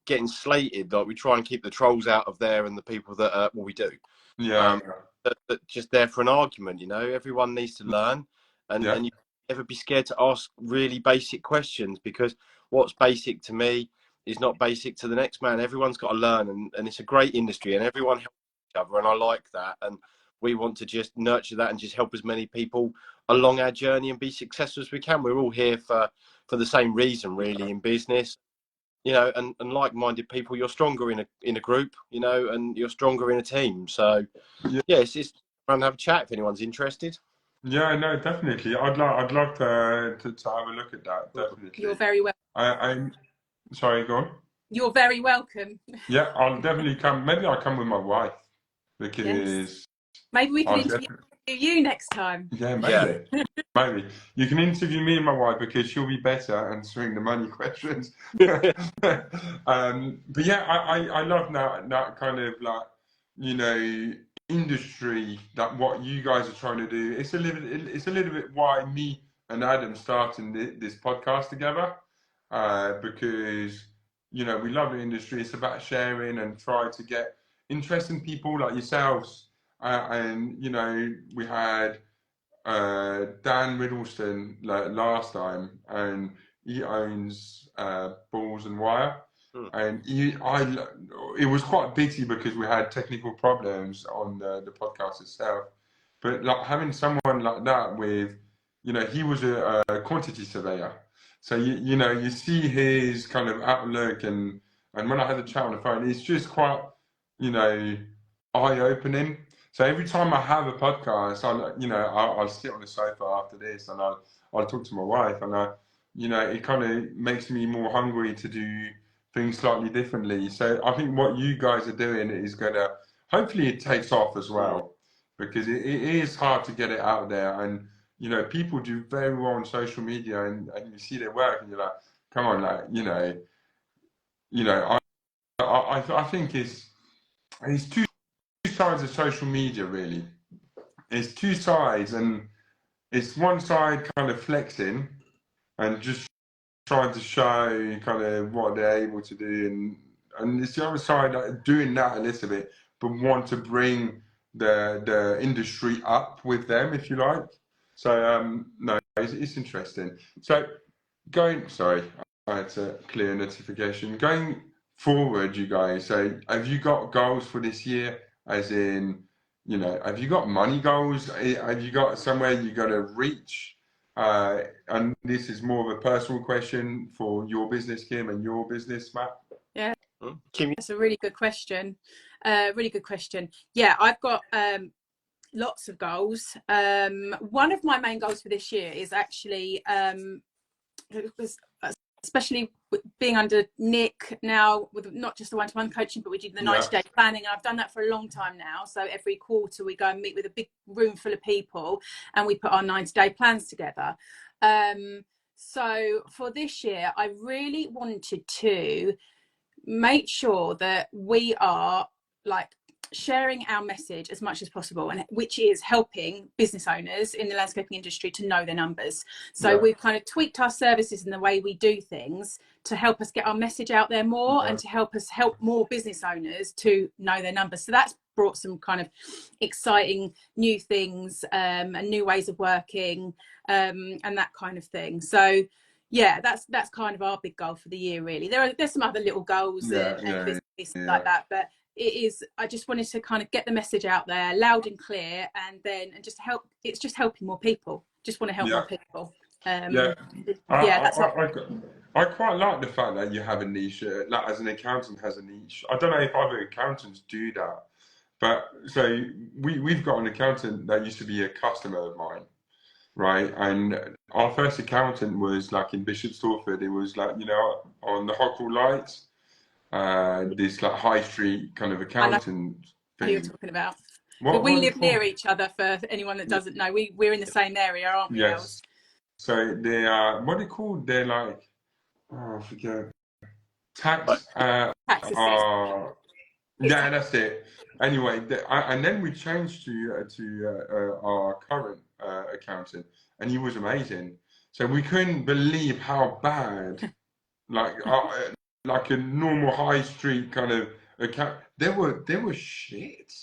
getting slated. Like, we try and keep the trolls out of there and the people that we do. Yeah. That just there for an argument. Everyone needs to learn, and you never be scared to ask really basic questions, because what's basic to me is not basic to the next man. Everyone's got to learn, and it's a great industry, and everyone helps each other, and I like that. And we want to just nurture that and just help as many people along our journey and be successful as we can. We're all here for the same reason, really, in business. And like-minded people, you're stronger in a group, and you're stronger in a team. So it's just trying to have a chat if anyone's interested. Yeah, no, definitely. I'd love to have a look at that. Definitely. You're very welcome. I'm sorry, go on. You're very welcome. Yeah, I'll definitely come. Maybe I'll come with my wife, because maybe we can interview you next time. Yeah, maybe. Maybe you can interview me and my wife, because she'll be better answering the money questions. But yeah, I love that kind of, like, industry, that what you guys are trying to do. It's a little bit why me and Adam starting this podcast together, because we love the industry. It's about sharing and try to get interesting people like yourselves, and we had Dan Riddleston last time, and he owns Balls and Wire. And it was quite bitty because we had technical problems on the podcast itself. But like having someone like that with, he was a quantity surveyor. So, you see his kind of outlook, and when I had the chat on the phone, it's just quite, eye-opening. So every time I have a podcast, I'll sit on the sofa after this, and I'll talk to my wife, and it kind of makes me more hungry to do things slightly differently. So I think what you guys are doing is gonna, hopefully it takes off as well, because it is hard to get it out there, and people do very well on social media, and you see their work, and you're like, come on, like, I think it's two sides of social media, really. It's two sides, and it's one side kind of flexing and just trying to show kind of what they're able to do, and it's the other side, like, doing that a little bit, but want to bring the industry up with them, if you like. So no, it's interesting. So sorry, I had to clear a notification. Going forward, you guys, so have you got goals for this year? As in, have you got money goals? Have you got somewhere you got to reach? And this is more of a personal question for your business, Kim, and your business, Matt. Yeah, Kim, that's a really good question. Really good question. Yeah, I've got lots of goals. One of my main goals for this year is actually, especially being under Nick now, with not just the one-to-one coaching, but we do the 90-day planning. And I've done that for a long time now. So every quarter we go and meet with a big room full of people and we put our 90-day plans together. So for this year, I really wanted to make sure that we are like sharing our message as much as possible, and which is helping business owners in the landscaping industry to know their numbers. So we've kind of tweaked our services and the way we do things to help us get our message out there more and to help us help more business owners to know their numbers. So that's brought some kind of exciting new things and new ways of working and that kind of thing. So yeah, that's kind of our big goal for the year, really. There's some other little goals and business like that, but it is, I just wanted to kind of get the message out there loud and clear, and just help. It's just helping more people. Just want to help more people. I quite like the fact that you have a niche, like as an accountant has a niche. I don't know if other accountants do that, but so we've got an accountant that used to be a customer of mine, right? And our first accountant was like in Bishop Stortford. It was like, on the Hockrell Lights. This like high street kind of accountant thing. Who you're talking about? But we live near each other. For anyone that doesn't know, we're in the same area, aren't we? Yes. So they are, what are they called? They're like, I forget. Tax. Tax yeah, that's it. Anyway, and then we changed to our current accountant, and he was amazing. So we couldn't believe how bad, like a normal high street kind of account. They were shit.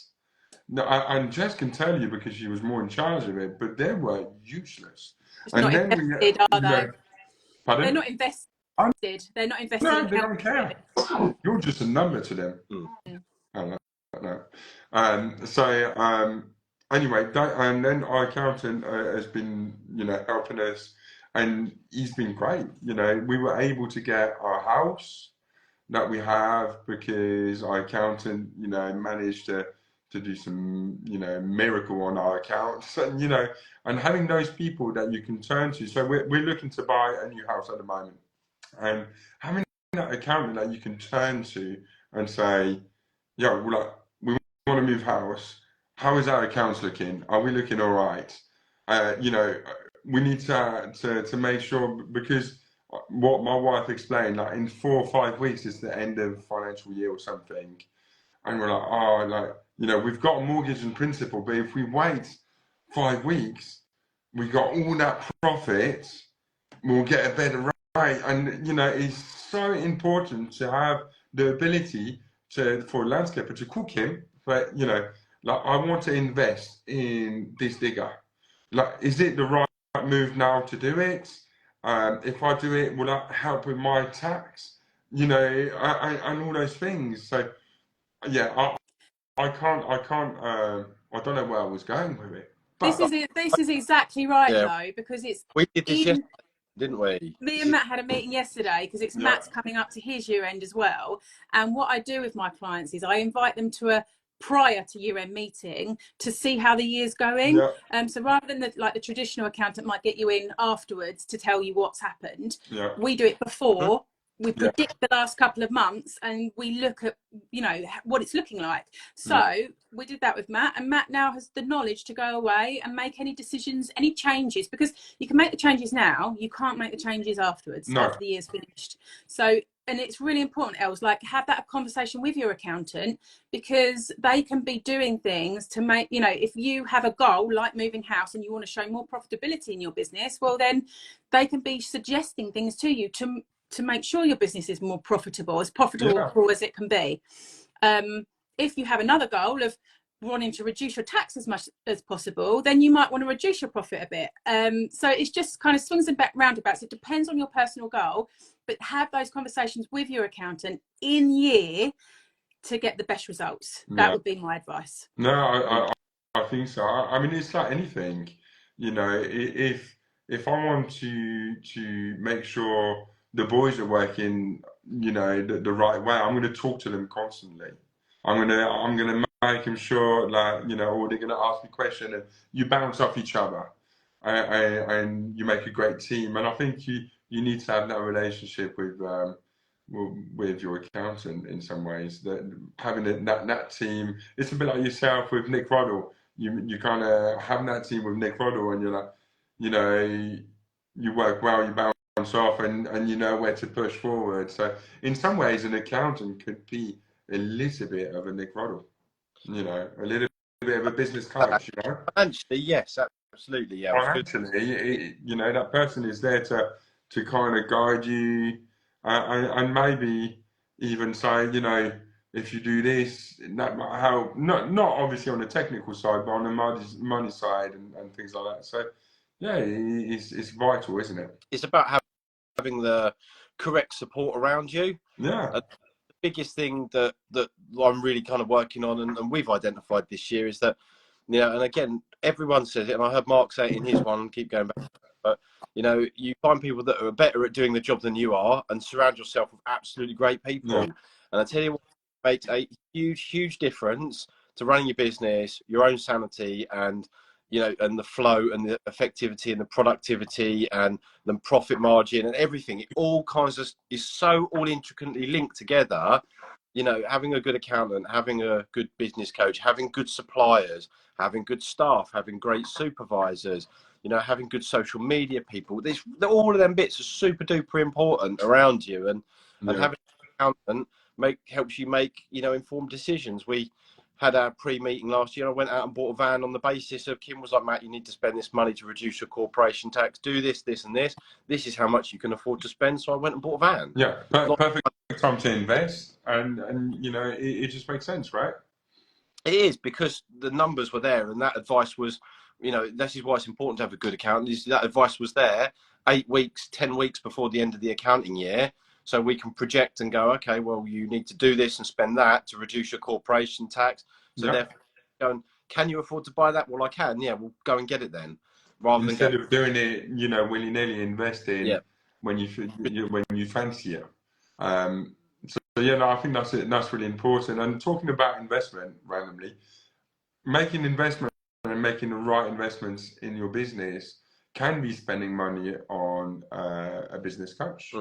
No, and Jess can tell you because she was more in charge of it, but they were useless. It's not invested, are they? Pardon? They're not invested. They're not invested. No, they don't care. You're just a number to them. I don't know. Anyway, and then our accountant has been, helping us, and he's been great. We were able to get our house that we have because our accountant, managed to do some, miracle on our accounts, and and having those people that you can turn to. So we're looking to buy a new house at the moment, and having that accountant that you can turn to and say, we want to move house. How is our accounts looking? Are we looking all right? We need to make sure, because what my wife explained, like in 4 or 5 weeks is the end of financial year or something, and we're like, we've got a mortgage in principle, but if we wait 5 weeks, we got all that profit, we'll get a better rate. And it's so important to have the ability for a landscaper to cook him, but I want to invest in this digger. Is it the right move now to do it? If I do it, will that help with my tax? And all those things. So yeah, I don't know where I was going with it. But this is exactly right, though, because we did this yesterday, didn't we? Me and Matt had a meeting yesterday because it's Matt's coming up to his year end as well. And what I do with my clients is I invite them to a prior to year end meeting to see how the year's going. So rather than the traditional accountant might get you in afterwards to tell you what's happened, we do it before. We predict the last couple of months and we look at, what it's looking like. So we did that with Matt, and Matt now has the knowledge to go away and make any decisions, any changes, because you can make the changes now, you can't make the changes afterwards, after the year's finished. So, and it's really important, Els, have that conversation with your accountant, because they can be doing things to make, if you have a goal like moving house and you want to show more profitability in your business, well, then they can be suggesting things to you to make sure your business is more profitable as it can be. If you have another goal of wanting to reduce your tax as much as possible, then you might want to reduce your profit a bit. So it's just kind of swings and back roundabouts. It depends on your personal goal, but have those conversations with your accountant in year to get the best results. That would be my advice. No, I think so. I mean, it's like anything, you know, if I want to make sure the boys are working, you know, the right way, I'm going to talk to them constantly. I'm gonna make them sure, like, you know, or they're gonna ask me a question, and you bounce off each other, and you make a great team. And I think you need to have that relationship with your accountant in some ways. That having that team, it's a bit like yourself with Nick Roddle. You kind of have that team with Nick Roddle, and you're like, you know, you work well, you bounce off, and you know where to push forward. So in some ways, an accountant could be a little bit of a Nick Roddle, you know, a little bit of a business coach, you know. Financially, yes, absolutely, yeah. Financially, you know, that person is there to kind of guide you, and maybe even say, you know, if you do this, that might help. Not obviously on the technical side, but on the money side and things like that. So, yeah, it's vital, isn't it? It's about having the correct support around you. Yeah. Biggest thing that I'm really kind of working on, and we've identified this year, is that, you know, and again, everyone says it, and I heard Mark say it in his one, keep going back, but, you know, you find people that are better at doing the job than you are, and surround yourself with absolutely great people. Yeah. And I tell you what makes a huge difference to running your business, your own sanity, and, you know, and the flow and the effectivity and the productivity and the profit margin and everything. It all kinds of is so all intricately linked together. You know, having a good accountant, having a good business coach, having good suppliers, having good staff, having great supervisors, you know, having good social media people. All of them bits are super duper important around you, and having an accountant helps you make, you know, informed decisions. We had our pre-meeting last year. I went out and bought a van on the basis of, Kim was like, Matt, you need to spend this money to reduce your corporation tax. Do this, this, and this. This is how much you can afford to spend. So I went and bought a van. Yeah, perfect time to invest, and you know, it just makes sense, right? It is, because the numbers were there, and that advice was, you know, this is why it's important to have a good accountant. That advice was there 8 weeks, 10 weeks before the end of the accounting year. So we can project and go, okay, well, you need to do this and spend that to reduce your corporation tax. So therefore, going, can you afford to buy that? Well, I can. Yeah, we'll go and get it then. Rather Instead of doing it, you know, willy-nilly investing when you fancy it. So yeah, no, I think that's it. That's really important. And talking about investment randomly, making investment and making the right investments in your business can be spending money on a business coach.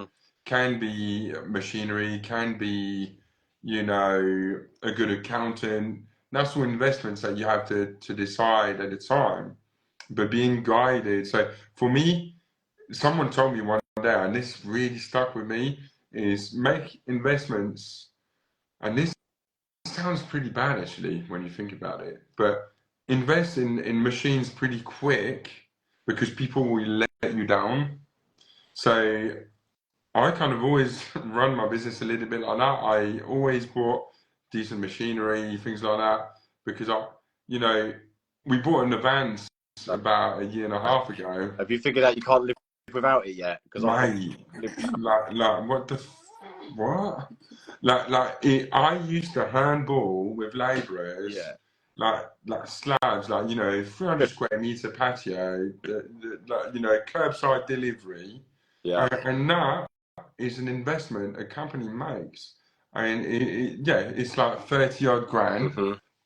Can be machinery, can be, you know, a good accountant. That's all investments that you have to decide at the time, but being guided. So for me, someone told me one day, and this really stuck with me, is make investments, and this sounds pretty bad actually when you think about it, but invest in machines pretty quick, because people will let you down. So I kind of always run my business a little bit like that. I always bought decent machinery, things like that, because you know, we bought in the vans about 1.5 years ago. Have you figured out you can't live without it yet? Because like what the what? I used to handball with labourers. Yeah. Like slabs, like, you know, 300 square metre patio, like, you know, curbside delivery. Yeah. And that is an investment a company makes. And it's like 30 odd grand,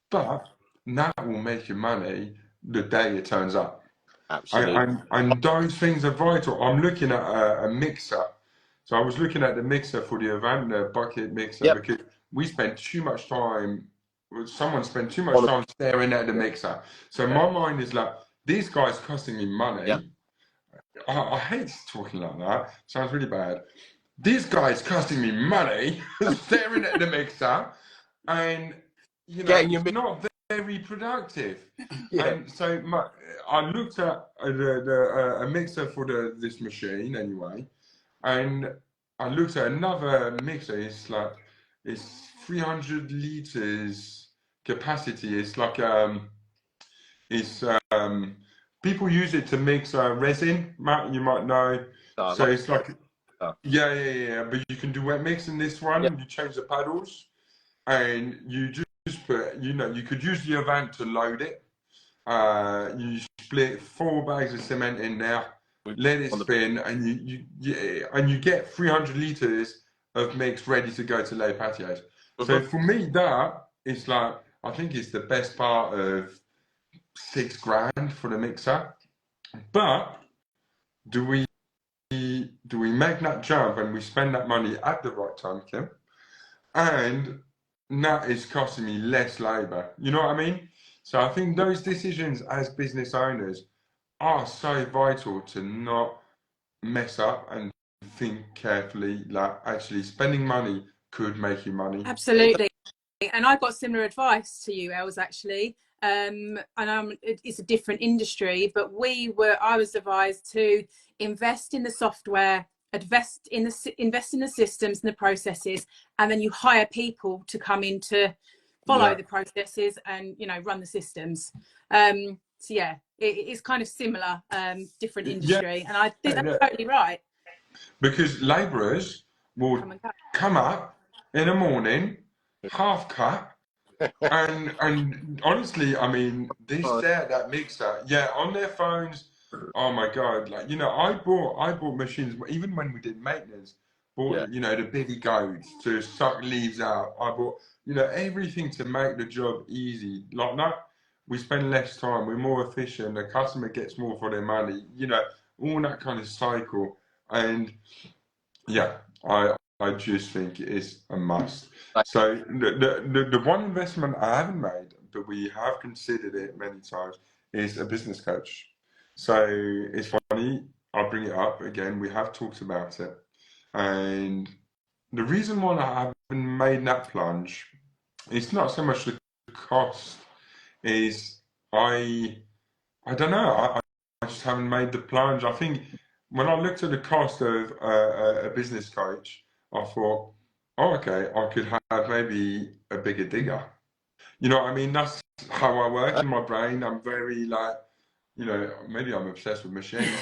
but that will make you money the day it turns up. Absolutely. And those things are vital. I'm looking at a mixer. So I was looking at the mixer for the Avanta bucket mixer, because we spent too much time, someone spent too much time staring at the mixer. So my mind is like, these guys costing me money. I hate talking like that. Sounds really bad. These guys costing me money, staring at the mixer, and, you know, it's not very productive. And so I looked at a mixer for this machine anyway, and I looked at another mixer. It's 300 liters capacity. It's like it's people use it to mix resin, Matt, you might know. So Like, it's like yeah. But you can do wet mix in this one. yeah. You change the paddles, and you just put, you could use the Avant to load it. You split 4 bags of cement in there, let it spin, and you get 300 litres of mix ready to go to lay patios. So for me, that is like, I think it's the best part of £6,000 for the mixer. But do we make that jump and we spend that money at the right time, Kim? And that is costing me less labour. You know what I mean? So I think those decisions as business owners are so vital to not mess up and think carefully. Like, actually, spending money could make you money. Absolutely. And I got similar advice to you, Els, actually. And it's a different industry, but I was advised to invest in the software, invest in the systems and the processes, and then you hire people to come in to follow the processes and, you know, run the systems. So yeah, it's kind of similar, different industry. And I think that's totally right. Because labourers will come up in the morning, half cut, and honestly, I mean, that mixer, on their phones. Oh my God! Like, you know, I bought machines even when we did maintenance. Bought you know, the bitty goads to suck leaves out. I bought, you know, everything to make the job easy. Like that, we spend less time. We're more efficient. The customer gets more for their money. You know, all that kind of cycle. And yeah, I just think it is a must. So the one investment I haven't made, but we have considered it many times, is a business coach. So it's funny, I'll bring it up again. We have talked about it, and the reason why I haven't made that plunge, it's not so much the cost, is I don't know. I just haven't made the plunge. I think when I looked at the cost of a business coach, I thought, oh, okay, I could have maybe a bigger digger. You know what I mean? That's how I work in my brain. I'm very like, you know, maybe I'm obsessed with machines.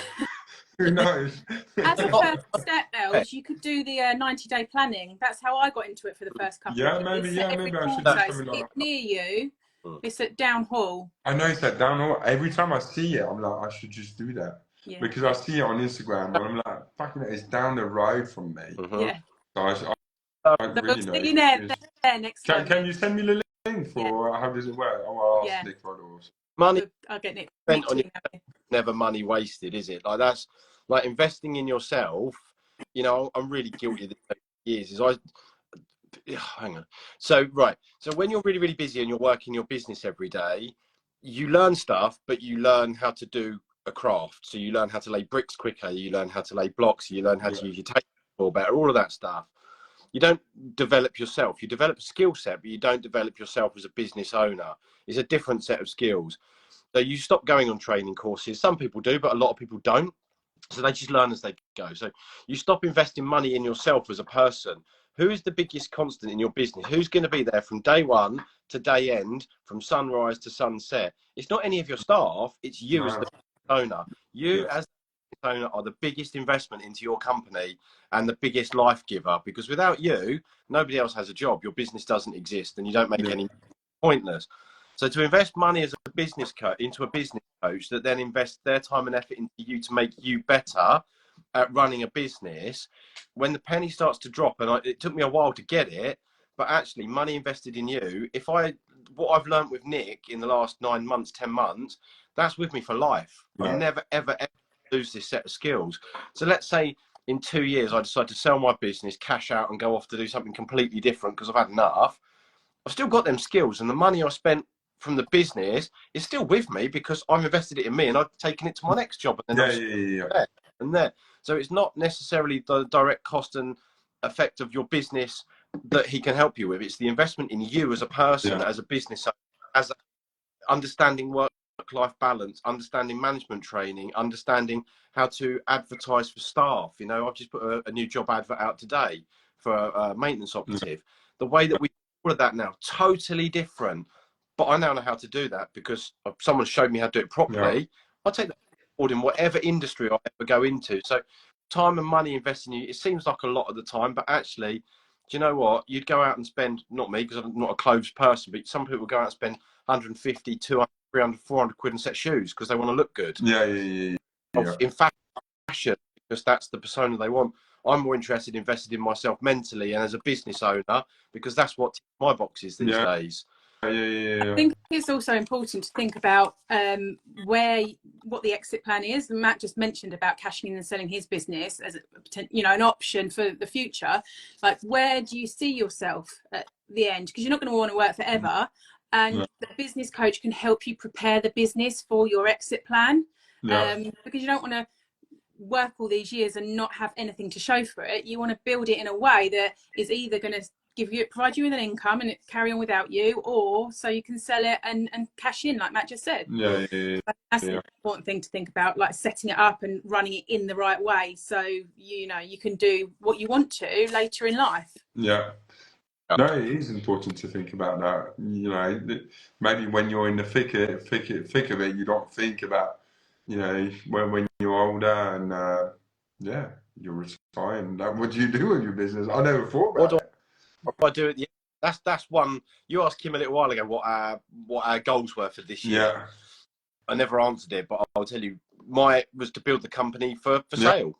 Who knows? As a first step, Els, you could do the 90-day planning. That's how I got into it for the first couple of years. Maybe I should do something like that. Near you. It's at Downhall. I know it's at Downhall. Every time I see it, I'm like, I should just do that. Yeah. Because I see it on Instagram and I'm like, fucking it, it's down the road from me. Yeah. So I really know. See you there next time. Can you send me the link for how does it work? Oh, I'll ask Nick Roddles. Money I'll get Nick. Never money wasted, is it? Like, that's like investing in yourself. You know, I'm really guilty of this years. Hang on. So when you're really, really busy and you're working your business every day, you learn stuff, but you learn how to do a craft. So you learn how to lay bricks quicker, you learn how to lay blocks, you learn how to use your tape better, all of that stuff. You don't develop yourself. You develop a skill set, but you don't develop yourself as a business owner. It's a different set of skills. So you stop going on training courses. Some people do, but a lot of people don't. So they just learn as they go. So you stop investing money in yourself as a person. Who is the biggest constant in your business? Who's going to be there from day one to day end, from sunrise to sunset? It's not any of your staff. It's you as the owner. You as the owner are the biggest investment into your company and the biggest life giver, because without you, nobody else has a job. Your business doesn't exist and you don't make any pointless. So to invest money as a business into a business coach that then invests their time and effort into you to make you better at running a business, when the penny starts to drop, and it took me a while to get it, but actually money invested in you, what I've learned with Nick in the last 9 months, 10 months, that's with me for life. I'll never, ever lose this set of skills. So let's say in 2 years, I decide to sell my business, cash out and go off to do something completely different because I've had enough. I've still got them skills, and the money I spent from the business is still with me because I've invested it in me and I've taken it to my next job. And then there. So it's not necessarily the direct cost and effect of your business that he can help you with. It's the investment in you as a person, as a business, as understanding work-life balance, understanding management training, understanding how to advertise for staff. You know, I've just put a new job advert out today for a maintenance operative. The way that we do all of that now, totally different. But I now know how to do that because someone showed me how to do it properly. Yeah. I take that forward in whatever industry I ever go into. So time and money invested in you, it seems like a lot of the time, but actually, do you know what? You'd go out and spend, not me, because I'm not a clothes person, but some people go out and spend 150, 200, 300, 400 quid and set shoes because they want to look good. Yeah. In fashion, because that's the persona they want. I'm more interested in investing in myself mentally and as a business owner, because that's what ticks my boxes these days. I think it's also important to think about what the exit plan is. And Matt just mentioned about cashing in and selling his business as an option for the future. Like, where do you see yourself at the end? Because you're not going to want to work forever, and the business coach can help you prepare the business for your exit plan. Because you don't want to work all these years and not have anything to show for it. You want to build it in a way that is either going to provide you with an income and it carry on without you, or so you can sell it and cash in, like Matt just said. That's an important thing to think about, like setting it up and running it in the right way, so you can do what you want to later in life. No, it is important to think about that. Maybe when you're in the thick of it, you don't think about when you're older and you're retiring. What do you do with your business? I never thought about it. I do it. That's one. You asked Kim a little while ago what our goals were for this year. Yeah. I never answered it, but I'll tell you. Was to build the company for sale.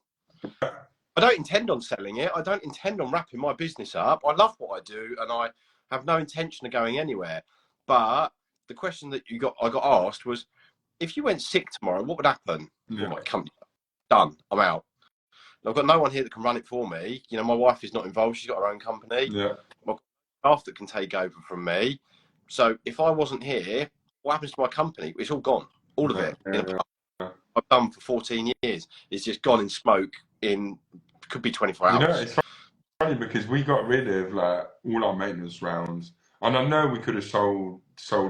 I don't intend on selling it. I don't intend on wrapping my business up. I love what I do, and I have no intention of going anywhere. But the question that I got asked was, if you went sick tomorrow, what would happen? Well, my company done. I'm out. I've got no one here that can run it for me. My wife is not involved. She's got her own company. My staff that can take over from me. So if I wasn't here, what happens to my company? It's all gone. All of it. I've done for 14 years. It's just gone in smoke could be 24 hours. It's funny because we got rid of all our maintenance rounds. And I know we could have sold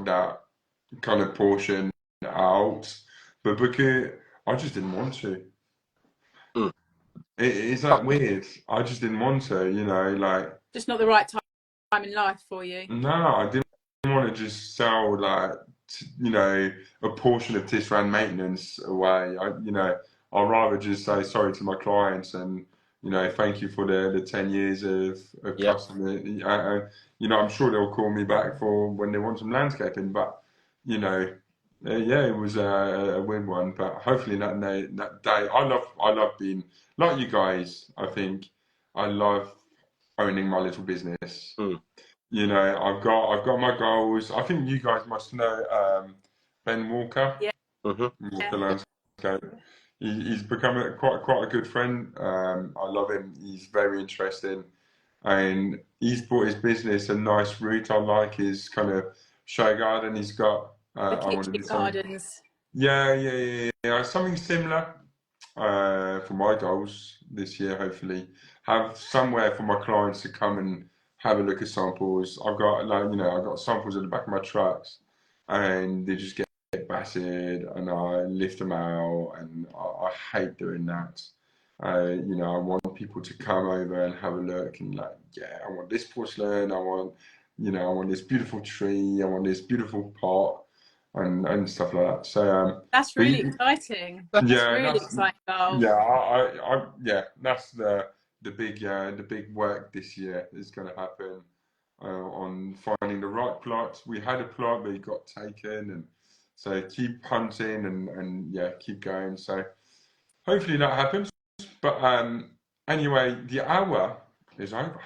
that kind of portion out, but because I just didn't want to. It's that weird. I just didn't want to, just not the right time in life for you. No, I didn't want to just sell a portion of Tisran maintenance away. I'd rather just say sorry to my clients and thank you for the 10 years of customer. I'm sure they'll call me back for when they want some landscaping, but it was a weird one. But hopefully that day, I love being like you guys. I think I love owning my little business. I've got my goals. I think you guys must know Ben Walker. Walker Landscape. He's become quite a good friend. I love him. He's very interesting, and he's brought his business a nice route. I like his kind of show garden. He's got the kitchen gardens. Yeah. Something similar for my goals this year. Hopefully, have somewhere for my clients to come and have a look at samples. I've got I've got samples at the back of my trucks, and they just get battered, and I lift them out, and I hate doing that. I want people to come over and have a look and I want this porcelain, I want this beautiful tree, I want this beautiful pot and stuff like that. So that's really exciting. That's really exciting. That's the big work this year is going to happen on finding the right plot. We had a plot, but it got taken, and so keep hunting and keep going. So hopefully that happens. But anyway, the hour is over.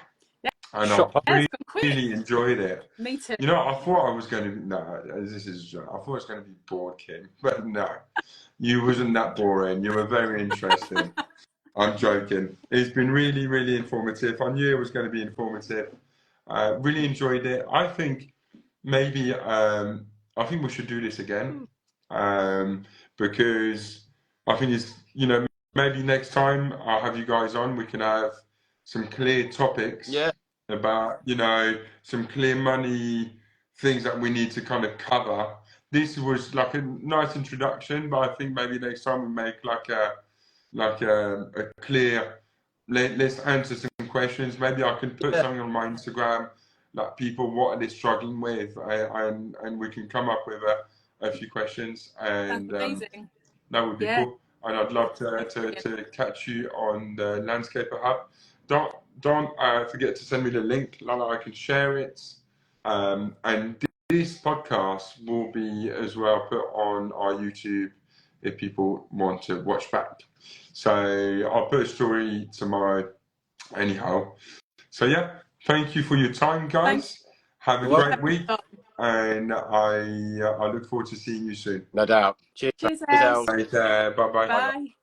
And I really enjoyed it. Me too. I thought I was going to I thought it was going to be bored, Kim. But no, you wasn't that boring. You were very interesting. I'm joking. It's been really, really informative. I knew it was going to be informative. Really enjoyed it. I think maybe I think we should do this again, because I think it's maybe next time I'll have you guys on. We can have some clear topics about some clear money things that we need to kind of cover. This was like a nice introduction, but I think maybe next time we make a clear. Let's answer some questions. Maybe I can put something on my Instagram like people, what are they struggling with, and we can come up with a few questions, and That's amazing. that would be Yeah. cool. And I'd love to catch you on the Landscaper Hub. Don't forget to send me the link, Lala. I can share it. And this podcast will be as well put on our YouTube if people want to watch back. So I'll put a story tomorrow anyhow. So yeah, thank you for your time, guys. Have a great week, and I look forward to seeing you soon. No doubt. Cheers. Cheers, Els. Bye bye. Bye.